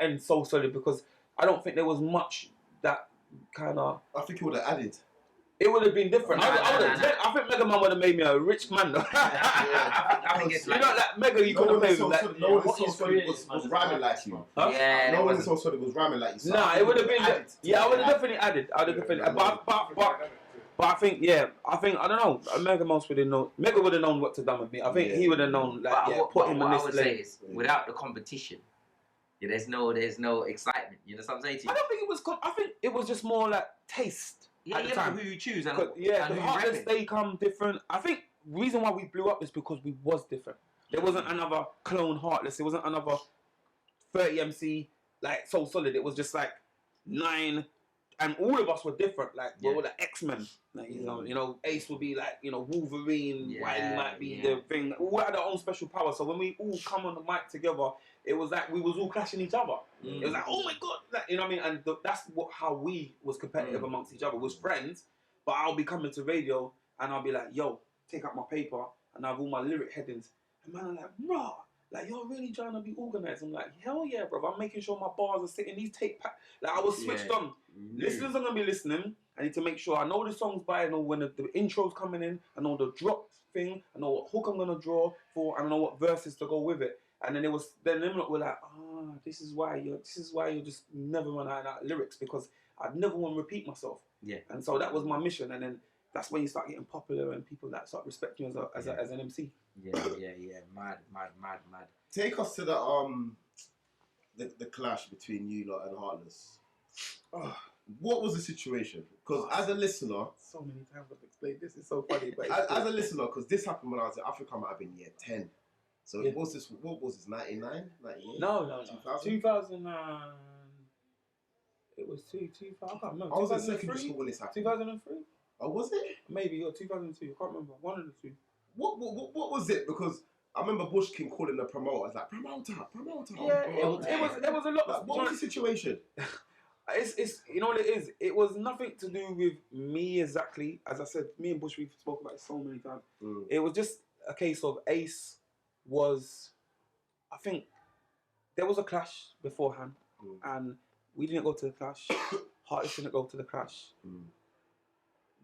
in Soul Solid because I don't think there was much that kind of. I think it would have added. It would have been different. I think Mega Man would have made me a rich man though. I think it's like Mega, you couldn't play with like. No one was rhyming like you. Huh? yeah. No one was rhyming like you. So Nah, it would have been. Yeah, I would have definitely added. I would have definitely. But I think I don't know. Mega Mouse would have known. Mega would have known what to do with me. I think he would have known put him in this I would say is without the competition, there's no excitement. You know what I'm saying to you? I don't think it was. I think it was just more like taste. Yeah, you know who you choose and the who you Heartless, repping. they come different. I think the reason why we blew up is because we was different. There wasn't another clone Heartless. There wasn't another 30 MC like so solid. It was just like 9, and all of us were different. Like we were like X-Men. Like, you know, Ace would be like Wolverine. Wiley might be the thing. We all had our own special power. So when we all come on the mic together, it was like we was all clashing each other. It was like, oh my god, like, you know what I mean? And that's how we was competitive amongst each other. Was friends, but I'll be coming to radio and I'll be like, yo, take out my paper and I have all my lyric headings. And man, I'm like, bro, like you're really trying to be organized. I'm like, hell yeah, bro. I'm making sure my bars are sitting. These tape pack. Like I was switched on. Listeners are gonna be listening. I need to make sure I know the songs by. I know when the intro's coming in. I know the drop thing. I know what hook I'm gonna draw for. I know what verses to go with it. And then them lot were like, this is why you just never run out of lyrics because I'd never want to repeat myself. Yeah. And so that was my mission. And then that's when you start getting popular and people that start respecting you as an MC. Yeah. Mad. Take us to the clash between you lot and Heartless. What was the situation? Because as a listener, so many times I've explained this. It's so funny. But as a listener, because this happened when I was in Africa, I might have been year 10. So what was this, 99? 98? No. 2000? 2000 it was 2000. I can't remember. I was in secondary school when this happened. 2003? Oh, was it? Maybe, or 2002. I can't remember. One of the two. What was it? Because I remember Bushkin calling the promoter. Like, promoter. Yeah, there was a lot. Like, what was the situation? It's you know what it is? It was nothing to do with me exactly. As I said, me and Bush, we've spoken about it so many times. It was just a case of Ace was, I think, there was a clash beforehand, and we didn't go to the clash. Heartless didn't go to the clash.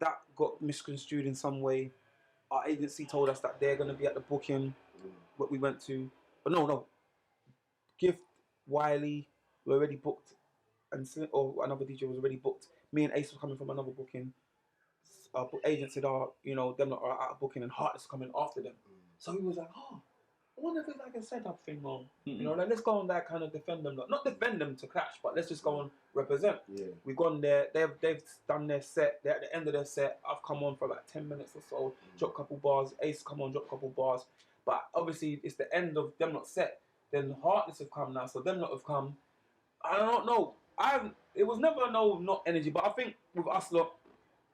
That got misconstrued in some way. Our agency told us that they're going to be at the booking, what we went to. But no. Gift, Wiley were already booked, and another DJ was already booked. Me and Ace were coming from another booking. Our agent said, them not are out of booking, and Heartless coming after them. So he was like, I wonder if it's like a setup thing, or like let's go and like kind of defend them, not defend them to clash, but let's just go and represent. Yeah. We've gone there. They've done their set. They're at the end of their set. I've come on for about 10 minutes or so, drop a couple bars. Ace come on, drop a couple bars. But obviously it's the end of them not set. Then Heartless have come now, so them not have come. I don't know. It was never not energy, but I think with us lot,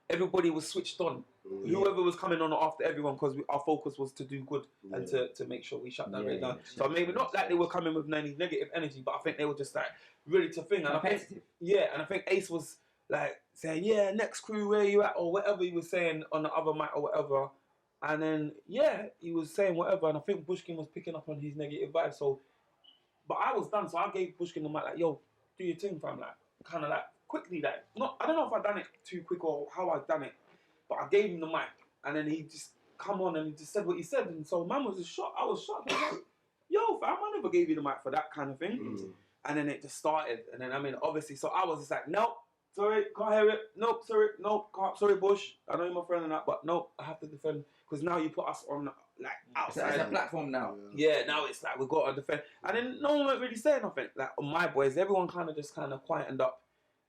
everybody was switched on. Whoever was coming on after everyone, because our focus was to do good and to make sure we shut that rate down. So maybe not that they were coming with any negative energy, but I think they were just like really to thing. And I think Ace was like saying, next crew, where you at, or whatever he was saying on the other mic or whatever. And then he was saying whatever, and I think Bushkin was picking up on his negative vibe. So, but I was done, so I gave Bushkin the mic like, yo, do your thing, fam, like kind of like quickly, like I don't know if I done it too quick or how I done it. But I gave him the mic, and then he just come on and he just said what he said, and so man was just shocked. I was shocked. I was like, yo, fam, I never gave you the mic for that kind of thing. And then it just started, and then obviously, so I was just like, nope, sorry, can't hear it. Nope, sorry, nope, can't. Sorry, Bush, I know you're my friend and that, but nope, I have to defend because now you put us on like outside. It's a platform now. Yeah, now it's like we got to defend, and then no one really saying nothing. Like on my boys, everyone kind of quietened up.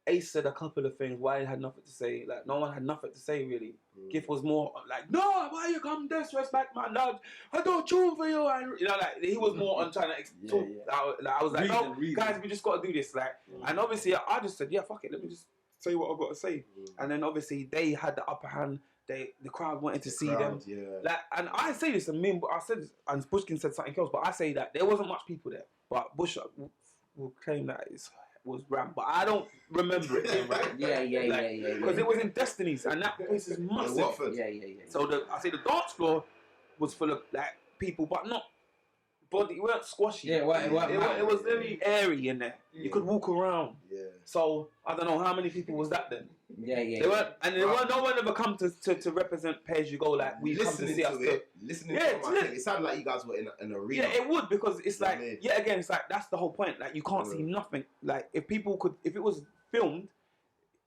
Ace said a couple of things. Wiley had nothing to say. Like no one had nothing to say really. Gift was more like, no, why you come disrespect my lad? I don't tune for you. And like he was more on trying to talk. I was like, guys, we just got to do this. Like, and obviously I just said, fuck it, let me just say what I've got to say. And then obviously they had the upper hand. The crowd wanted to see them. Like, and I say this, and I said this, and Bushkin said something else, but I say that there wasn't much people there. But Bush will claim that it was Ram, but I don't remember it being Ram. Yeah. Because it was in Destiny's, and that place is massive. Yeah. So I say the dance floor was full of like people, but it weren't squashy. It was very airy in there. You could walk around. Yeah. So I don't know how many people was that then. Yeah. They weren't, and they weren't. No one ever come to represent Pay As You Go. Like we come to listening see us. to it, listening to my thing, it sounded like you guys were in an arena. Yeah, it would, because it's You know like, what I mean? yeah, again, it's like that's the whole point. Like you can't see nothing. Like if people could, if it was filmed,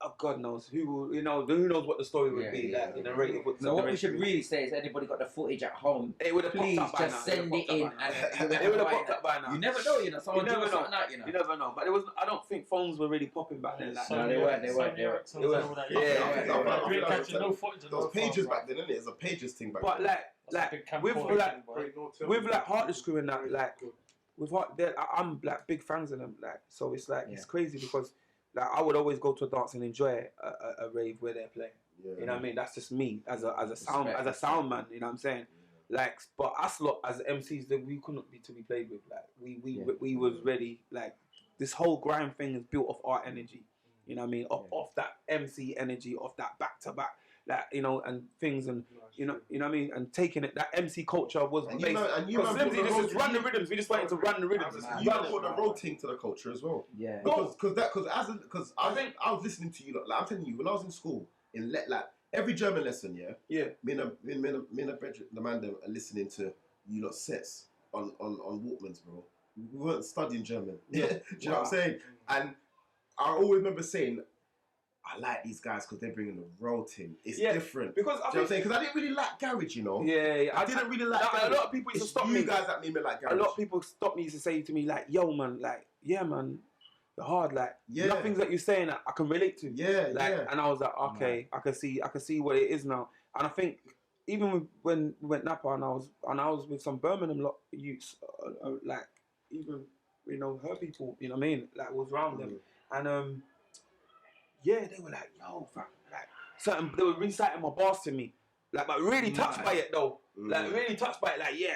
oh God knows who will, who knows what the story would be. Like the narrative. So what we should really say is, anybody got the footage at home? It would have please popped up by just now. send it in, and It would have popped up by now. You never know, you know. Someone You never doing know. something out, you know. You never know. But it was. I don't think phones were really popping back then. Like, No, they weren't. They weren't. Catching no footage. Those pages back then, innit? It's a pages thing back but then. with Heartless Crew and that, like with I'm like big fans of them. Like so, it's like it's crazy because like I would always go to a dance and enjoy a rave where they're playing. You know what I mean? That's just me as a sound man. You know what I'm saying? Like, but us lot as MCs, that we couldn't be to be played with. Like we was ready. Like this whole grind thing is built off our energy. You know what I mean? Off that MC energy, off that back to back. Like, and things, and you know what I mean, and taking it. That MC culture was based. Because MC just run the rhythms. We just wanted to run the rhythms. You brought the road thing to the culture as well. Yeah. Because I was listening to you. Like I'm telling you, when I was in school, like every German lesson, me and the man them are listening to you lot sets on Walkmans, bro. We weren't studying German. Yeah. Do you know what I'm saying? And I always remember saying, I like these guys because they're bringing the road thing. It's different. Because I didn't really like garage, you know. Yeah. I didn't really like garage. A lot of people used to stop me. You guys that made me like garage. A lot of people stopped me, used to say to me like, "Yo, man, like, yeah, man, you're hard. Like, nothing that you're saying that I can relate to." And I was like, okay, I can see what it is now. And I think even when we went Napa and I was with some Birmingham youths, like even her people, you know what I mean, like was around them, and they were like, yo, fam, like they were reciting my bars to me, like, but really touched by it though, like really touched by it, like you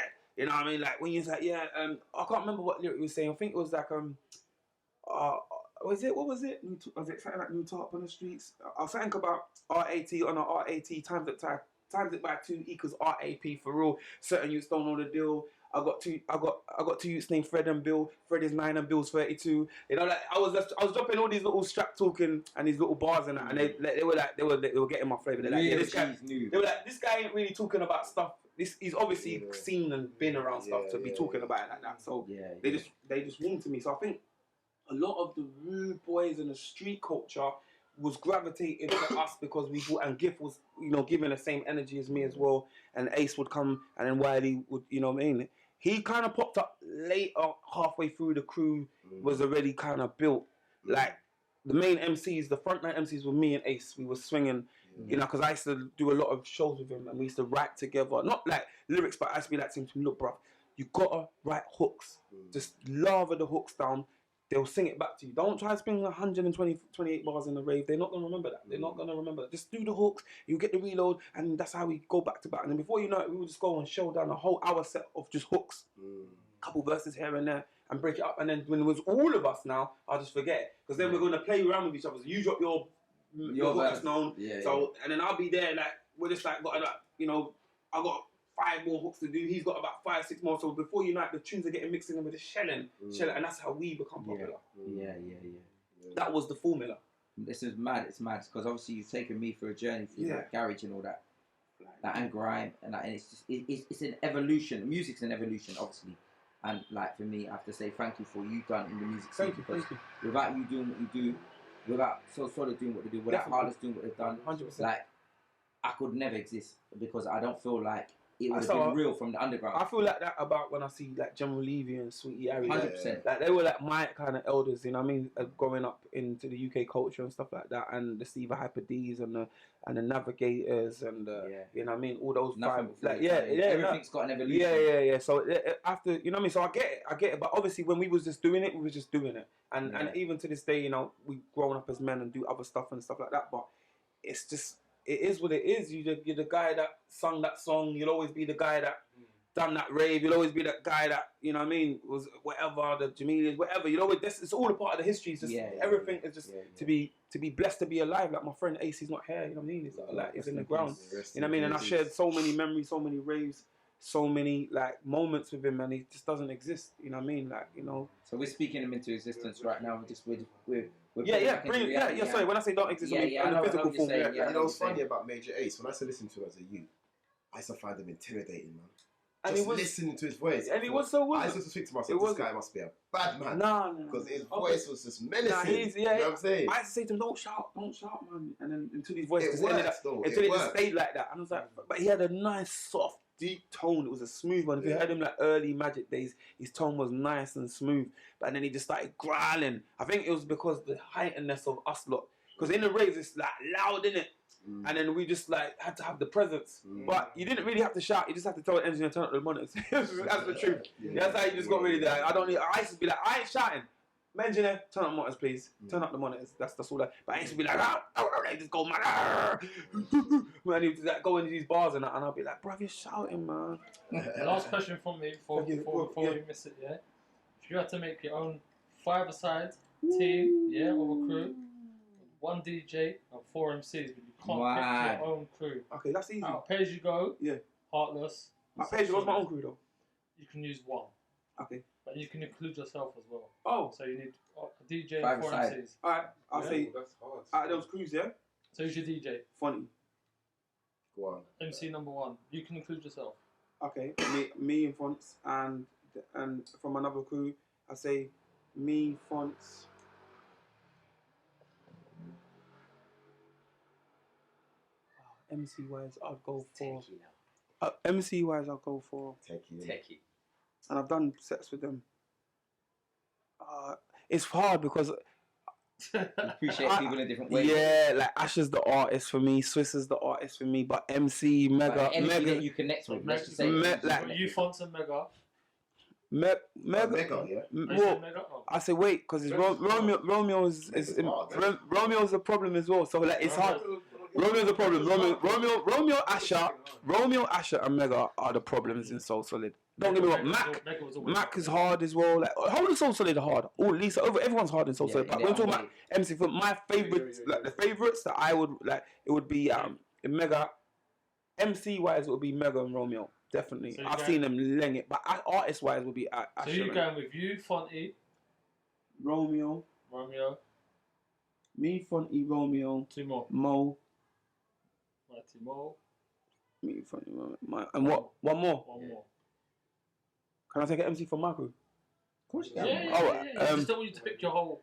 know what I mean, like when you was like I can't remember what lyric he was saying. I think it was like what was it? Was it something like New Talk on the streets? I was saying about RAT on a RAT times it by 2 equals RAP for real. Certain youths don't know the deal. I got two youths named Fred and Bill. Fred is 9 and Bill's 32. You know, like I was dropping all these little strap talking and these little bars and that, and they were getting my flavour. They're like, they were like, this guy ain't really talking about stuff. He's obviously seen and been around stuff to be talking about it like that. So they just warmed to me. So I think a lot of the rude boys and the street culture was gravitating to us because we brought, and Giff was, giving the same energy as me as well, and Ace would come, and then Wiley would, you know what I mean? He kind of popped up later, halfway through the crew was already kind of built. Like, the main MCs, the frontline MCs were me and Ace. We were swinging, because I used to do a lot of shows with him, and we used to write together. Not like lyrics, but I used to be like to him, look, bruv, you gotta write hooks. Just lather the hooks down. They'll sing it back to you. Don't try to spin 128 bars in the rave. They're not going to remember that. They're not going to remember that. Just do the hooks, you get the reload, and that's how we go back to back. And then before you know it, we would just go and show down a whole hour set of just hooks. Couple verses here and there, and break it up. And then when it was all of us now, I'll just forget it. Because then we're going to play around with each other. So you drop your hook just known. And then I'll be there, like, we're just like, I got 5 more hooks to do. He's got about 5, 6 more. So before you know it, the tunes are getting mixed in with the shelling, and that's how we become popular. That was the formula. This is mad. It's mad because obviously you've taken me through a journey through like garage and all that, and grime, and it's just it's an evolution. Music's an evolution, obviously, and like for me, I have to say thank you for what you've done in the music scene. Thank you. Without you doing what you do, without So Solid doing what they do, without Harless doing what they've done, 100%. Like I could never exist because I don't feel like it would have been real from the underground. I feel like that about when I see like General Levy and Sweetie Harry. 100%. Like they were like my kind of elders, you know what I mean? Growing up into the UK culture and stuff like that, and the Steve Hyper D's and the Navigators and you know what I mean? All those vibes. Like everything's got an evolution. Yeah. So after, you know what I mean? So I get it. But obviously when we was just doing it, we was just doing it. And even to this day, we grown up as men and do other stuff and stuff like that. But it's just, it is what it is. You're the guy that sung that song. You'll always be the guy that done that rave. You'll always be that guy that, you know what I mean, was whatever, the Jamelias, whatever. You know, it's all a part of the history. It's just everything is just to be blessed to be alive. Like my friend Ace, he's not here. You know what I mean? He's like he's in the ground. You know what I mean? And I shared so many memories, so many raves, so many like moments with him, and he just doesn't exist. You know what I mean? Like, you know. So we're speaking him into existence right now. We're Sorry, when I say don't exist, I mean in the physical form. saying, You know what's funny about Major Ace? When I used to listen to him as a youth, I used to find him intimidating, man. And Just he was listening to his voice. and he was so I used to think to myself, this guy must be a bad man. No. Because his voice was just menacing. Nah, you know what I'm saying? I used to say to him, don't shout, man. And then until his voice just ended up, though. until it just stayed like that. And I was like, but he had a nice, soft, deep tone. It was a smooth one. If you heard him like early Magic days, his tone was nice and smooth. But then he just started growling. I think it was because the heightenedness of us lot. Because in the raves, it's like loud, innit? And then we just like had to have the presence. But you didn't really have to shout. You just had to tell the engineer to turn up the monitors. That's the truth. That's how you just got rid of that. I used to be like, I ain't shouting. Engineer, turn up the monitors, please. Turn up the monitors. That's all that. But I used to be like, just go mad. When he like, go into these bars and I'll be like, bruv, you're shouting, man. Last question from me before we miss it, yeah? If you had to make your own 5-a-side team, of a crew, 1 DJ and 4 MCs, but you can't pick your own crew. Okay, that's easy. Pay as you go. Yeah. Heartless. Pay as you go's my own crew though. You can use 1. Okay. But you can include yourself as well. Oh. So you need a DJ and 4 MCs. Alright, I'll say. That's hard. Alright, those crews, yeah? So who's your DJ? Funny. Go on. MC number 1. You can include yourself. Okay, me and Fonts, and from another crew, I say me, Fonts. MC wise, I'd go for. MC wise, I'll go for. Techie. And I've done sets with them. It's hard because. Appreciate people in a different way. Yeah, like Asher's the artist for me, Swiss is the artist for me, but MC, Mega. That you connect with. Let's just say. You, Fonts and Mega. Mega, yeah. Well, I say wait, because Romeo is a problem as well. So like it's hard. Romeo's a problem. Romeo, Asher, and Mega are the problems in Soul Solid. Don't get me wrong. Mac is hard as well. Like whole of Soul Solid are hard. Oh, Lisa, everyone's hard in Soul Solid. But when we're talking about MC, for my favorite, like the favorites that I would like, it would be Mega. MC wise, it would be Mega and Romeo. Definitely, so I've seen them leng it, but artist wise would be Asher. So you're going with you, Fonty, Romeo, me, Fonty, Romeo, 2 more, Mo, Mighty Mo, me, Fonty, and what? One more. Can I take an MC from my crew? Of course you can. I just don't want you to pick your whole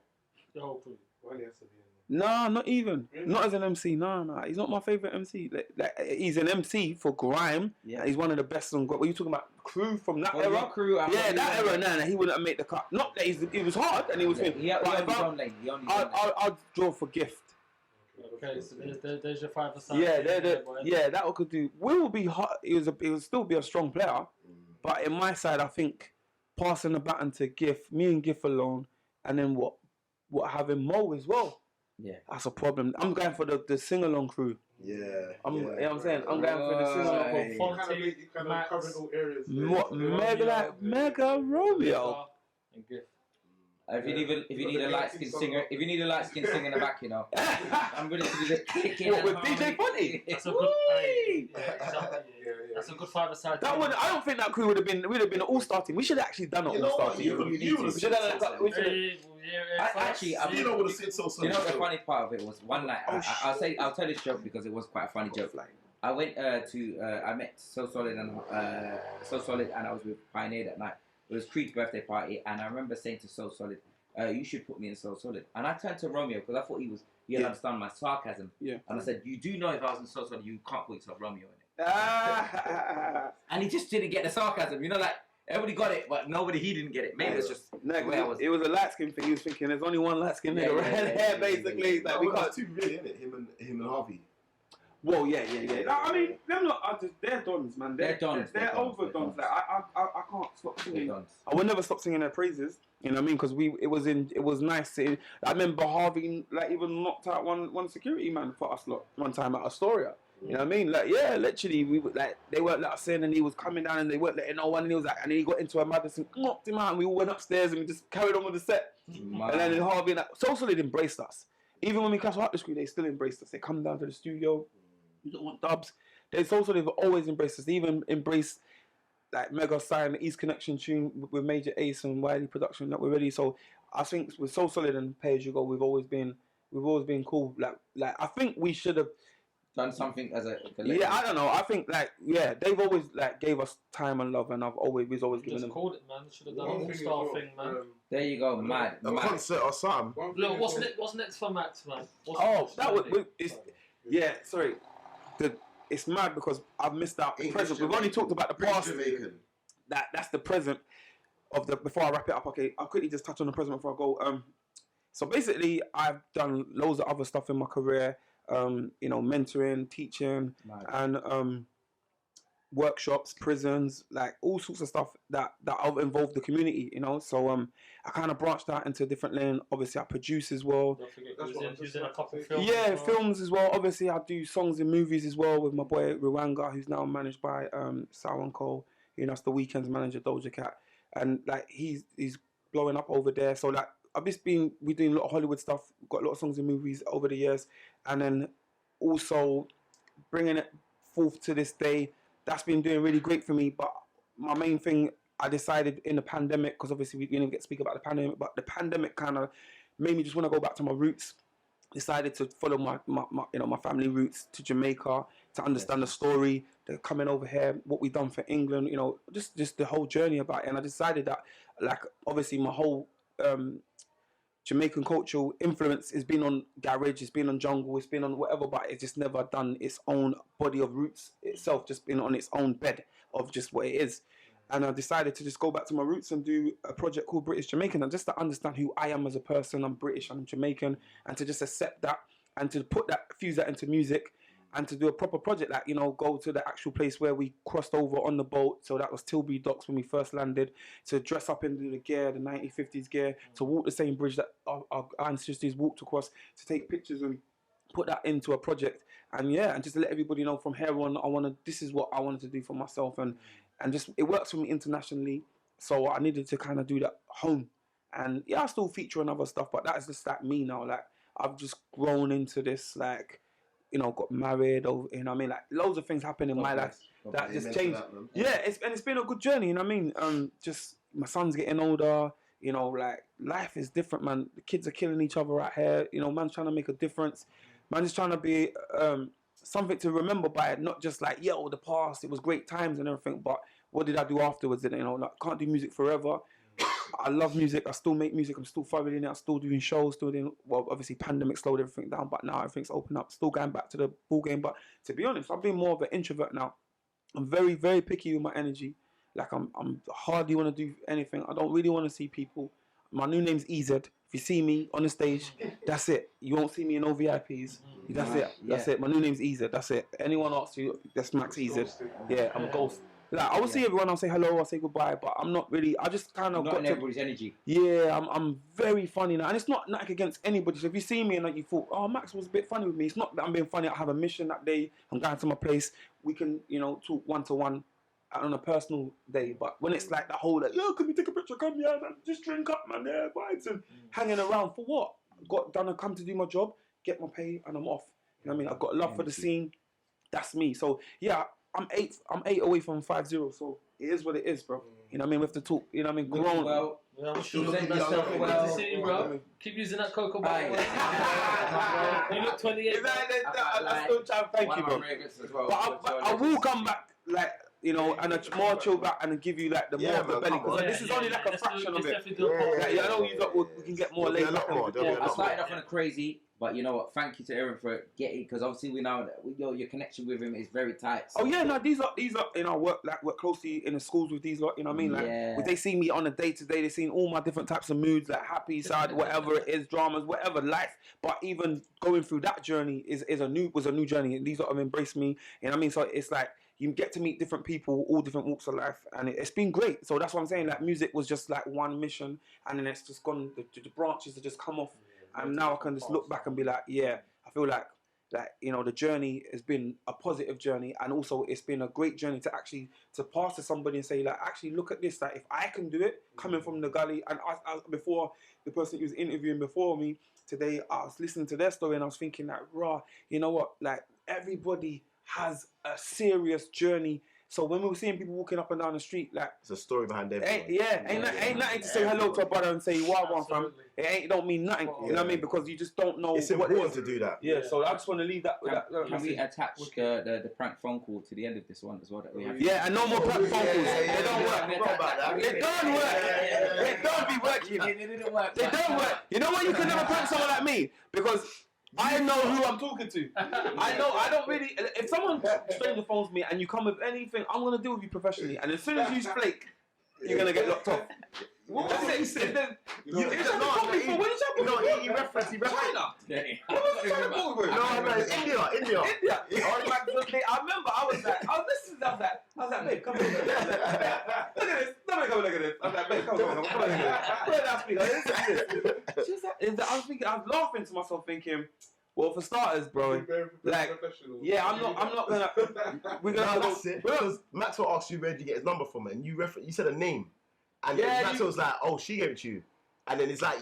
crew. Well, he has to be in there. No, not even. Really? Not as an MC. No. He's not my favourite MC. Like, he's an MC for grime. Yeah. And he's one of the best on. What are you talking about? Crew from that era? Crew, that era. No, he wouldn't make the cut. Not that he was hard and he was. I'll draw for Gift. Okay, so there's your 5%. Yeah, that could do. Will will be hot. He will still be a strong player, but in my side, I think passing the baton to Gift, me and Gift alone, and then what having Mo as well. Yeah, that's a problem. I'm going for the sing-along crew. Yeah. You know what I'm saying? I'm going for the sing-along. You kind of covering all areas. Mega Romeo. And Gift. If you need a light skinned singer, in the back, you know, I'm ready to do the kicking. What, with DJ Funny? It's a good. That's a good 5-a-side. That one, I don't think that crew would have been an all-star team. We should have actually done an all-star team. You should have done Actually, I would have said so. You know, the funny part of it was one night. I'll tell this joke because it was quite a funny joke. I went I met So Solid and I was with Pioneer that night. It was Creed's birthday party, and I remember saying to So Solid, you should put me in So Solid. And I turned to Romeo because I thought he understand my sarcasm. Yeah. And I said, you do know if I was in So Solid, you can't put yourself Romeo in it. And he just didn't get the sarcasm. You know, like, everybody got it, but he didn't get it. Maybe it's just it was a light skin thing. He was thinking there's only one light skin nigga red hair, basically. Like, we got two really, innit? Him and Harvey. Well, yeah. No, I mean, them lot are they're dons, man. They're dons. They're over dons. Like, I can't stop singing. I will never stop singing their praises. You know what I mean? Because it was nice. I remember Harvey like even knocked out one security man for us lot one time at Astoria. You know what I mean? Like, yeah, literally, we were like, they weren't let us in, and he was coming down, and they weren't letting no one. And he was like, and then he got into a madness and knocked him out, and we all went upstairs, and we just carried on with the set. Man. And then Harvey and So Solid embraced us. Even when we clashed Heartless Crew, they still embraced us. They come down to the studio. You don't want dubs. They So Solid have always embraced us. They even embraced like Mega Sign, the East Connection tune with Major Ace and Wiley production that we're ready. So I think we're so solid in Pay As You Go. We've always been cool. Like I think we should have done something as a collective. Yeah, I don't know. I think they've always gave us time and love, and we've always given them. Just called it, man. Should have done a all-star thing, man. There you go, mad. A concert or something. Look, what's next for Max, man? Sorry. It's mad because I've missed out the present. We've only talked about the past. That's the present of the. Before I wrap it up, okay, I'll quickly just touch on the present before I go. So basically, I've done loads of other stuff in my career. Mentoring, teaching, and workshops, prisons, like all sorts of stuff that have involved the community. So I kind of branched out into a different lane. Obviously, I produce as well. Don't forget, using a couple of films. Yeah, films as well. Obviously, I do songs in movies as well with my boy Ruwanga, who's now managed by Sal & Cole. That's the Weekend's manager, Doja Cat, and like he's blowing up over there. So like we're doing a lot of Hollywood stuff. We've got a lot of songs in movies over the years, and then also bringing it forth to this day. That's been doing really great for me. But my main thing, I decided in the pandemic, because obviously we didn't get to speak about the pandemic, but the pandemic kind of made me just want to go back to my roots. Decided to follow my family roots to Jamaica, to understand the story, the coming over here, what we've done for England, just the whole journey about it. And I decided that, like, obviously my whole Jamaican cultural influence has been on garage, it's been on jungle, it's been on whatever, but it's just never done its own body of roots itself, just been on its own bed of just what it is. And I decided to just go back to my roots and do a project called British Jamaican, and just to understand who I am as a person. I'm British, I'm Jamaican, and to just accept that and to fuse that into music, and to do a proper project, like, go to the actual place where we crossed over on the boat. So that was Tilbury Docks when we first landed, to dress up into the gear, the 1950s gear, to walk the same bridge that our ancestors walked across, to take pictures and put that into a project. And and just to let everybody know from here on, this is what I wanted to do for myself. And just, it works for me internationally. So I needed to kind of do that home. And I still feature on other stuff, but that's just like me now. Like, I've just grown into this, like, got married, like loads of things happen in my life that just changed. It's been a good journey, just my son's getting older, like life is different, man. The kids are killing each other out here, man's trying to make a difference. Man's trying to be something to remember by, not just like, the past, it was great times and everything, but what did I do afterwards? Like, can't do music forever. I love music. I still make music. I'm still thoroughly in it. I'm still doing shows. Obviously, pandemic slowed everything down, but now everything's open up. Still going back to the ball game. But to be honest, I've been more of an introvert now. I'm very, very picky with my energy. Like, I'm hardly want to do anything. I don't really want to see people. My new name's EZ. If you see me on the stage, that's it. You won't see me in no VIPs. That's it. That's it. My new name's EZ. That's it. Anyone asks you, that's Max EZ. Yeah, I'm a ghost. Like, I will see everyone, I'll say hello, I'll say goodbye, but I'm not really, I just kind of got in everybody's energy. Yeah, I'm very funny now, and it's not like against anybody. So if you see me and like you thought, oh, Max was a bit funny with me, it's not that I'm being funny. I have a mission that day, I'm going to my place, we can, talk one-to-one on a personal day. But when it's like the whole, like, can we take a picture, come here, man, just drink up, man, vibes, and hanging around for what? I come to do my job, get my pay, and I'm off. You know what I mean? I've got love for the scene. That's me. So I'm eight away from 5-0, so it is what it is, bro. You know what I mean? We have to talk. You know what I mean? Grown. Well, present yourself well. See you, bro. Keep using that cocoa bottle. You look 28. I still try to thank you, bro. But I will come back, like, and a more chill back and give you like the more of the belly, because this is only like a fraction of it. I know we can get more laid back. I started off on a crazy. But you know what? Thank you to Aaron for getting, because obviously we know that your connection with him is very tight. So. Oh yeah, no, these are work closely in the schools with these lot. You know what I mean? Like, they see me on a day to day. They seen all my different types of moods, like happy, sad, whatever it is, dramas, whatever life. But even going through that journey was a new journey. And these lot have embraced me. You know what I mean? So it's like you get to meet different people, all different walks of life, and it's been great. So that's what I'm saying. Like, music was just like one mission, and then it's just gone. The branches have just come off. And now I can just look back and be like, I feel like the journey has been a positive journey, and also it's been a great journey to actually to pass to somebody and say, like, actually look at this, like, if I can do it, coming from the gully. And I before the person who was interviewing before me today, I was listening to their story and I was thinking, like, you know what, like, everybody has a serious journey So when we were seeing people walking up and down the street, like, There's a story behind everything. ain't nothing to say hello to a brother and say wagwan, fam. It don't mean nothing. You know what I mean? Because you just don't know. It's what important to do that. Yeah. So I just want to leave that with that. Can we attach the prank phone call to the end of this one as well? That we have. Yeah, and no more prank phone calls. Yeah, They don't work. I forgot about that. They don't work. They don't be working. They didn't work. They don't work. You know why you can never prank someone like me? Because I know who I'm talking to. I know. I don't really. If someone stranger phones me and you come with anything, I'm gonna deal with you professionally. And as soon as you flake, you're gonna get locked off. What was it? He said then. He referenced. India. I remember I was listening. I was like, babe, come on. Look at this. Look at this. I was like, babe, come on. Put that speaker. She was like, I was laughing to myself thinking, well, for starters, bro, like, yeah, I'm not gonna. We're gonna. That's it. Because Maxwell asked you where did you get his number from, and you said a name, and then Maxwell was like, oh, she gave it to you, and then it's like,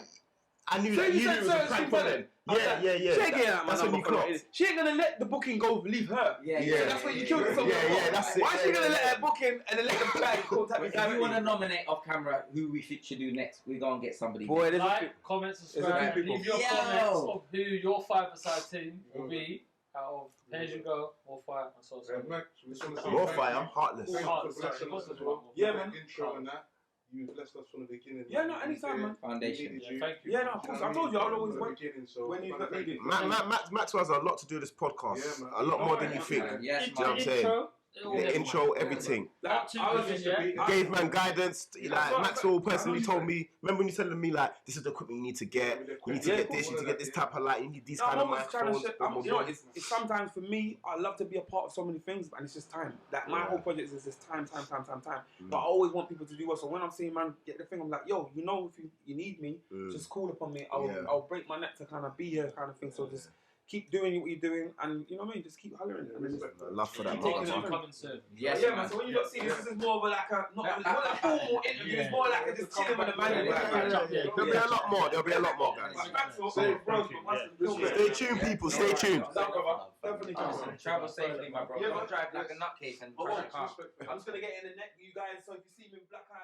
I knew that you knew it was a prank for them. Yeah. She ain't getting out my number for that. She ain't gonna let the booking go leave her. Yeah. So that's what you killed it. Yeah, that's it. Why is she gonna let her booking and then let the bag contact me? If you want to nominate off camera who we should do next, we're gonna get somebody. Boy, there's Like, comment, subscribe, leave your comments of who your 5-a-side team will be out of Here You Go, More Fire, and so on. More fire, heartless. Yeah, man. Intro and that. You blessed us from the beginning. Yeah, no, anytime, man. Foundation. Thank you. Yeah, no, of course. I told you I would always wait when you got needed. Maxwell has a lot to do with this podcast. Yeah, man. A lot more than you think. Yes, You know what I'm saying? The intro, everything. Gave man guidance. Like Maxwell personally told me. Remember when you telling me like, this is the equipment you need to get. You need to get this. You need to get this type of light. You need these kind of microphones. You know, it's sometimes for me, I love to be a part of so many things, and it's just time. Like my whole project is just time. But I always want people to do well. So when I'm seeing man get the thing, I'm like, yo, you know, if you need me, just call upon me. I'll break my neck to kind of be here, kind of thing. So just keep doing what you're doing, and you know what I mean. Just keep hollering. Love for that. Yes, yeah, man. So when you don't see this is more of like a not a formal interview. It's more like a just chilling with a man. There'll be a lot more. There'll be a lot more, guys. Stay tuned, people. Stay tuned. Travel safely, my bro. Don't drive like a nutcase and crash a car. I'm just gonna get in the neck, you guys. So if you see me with black eye.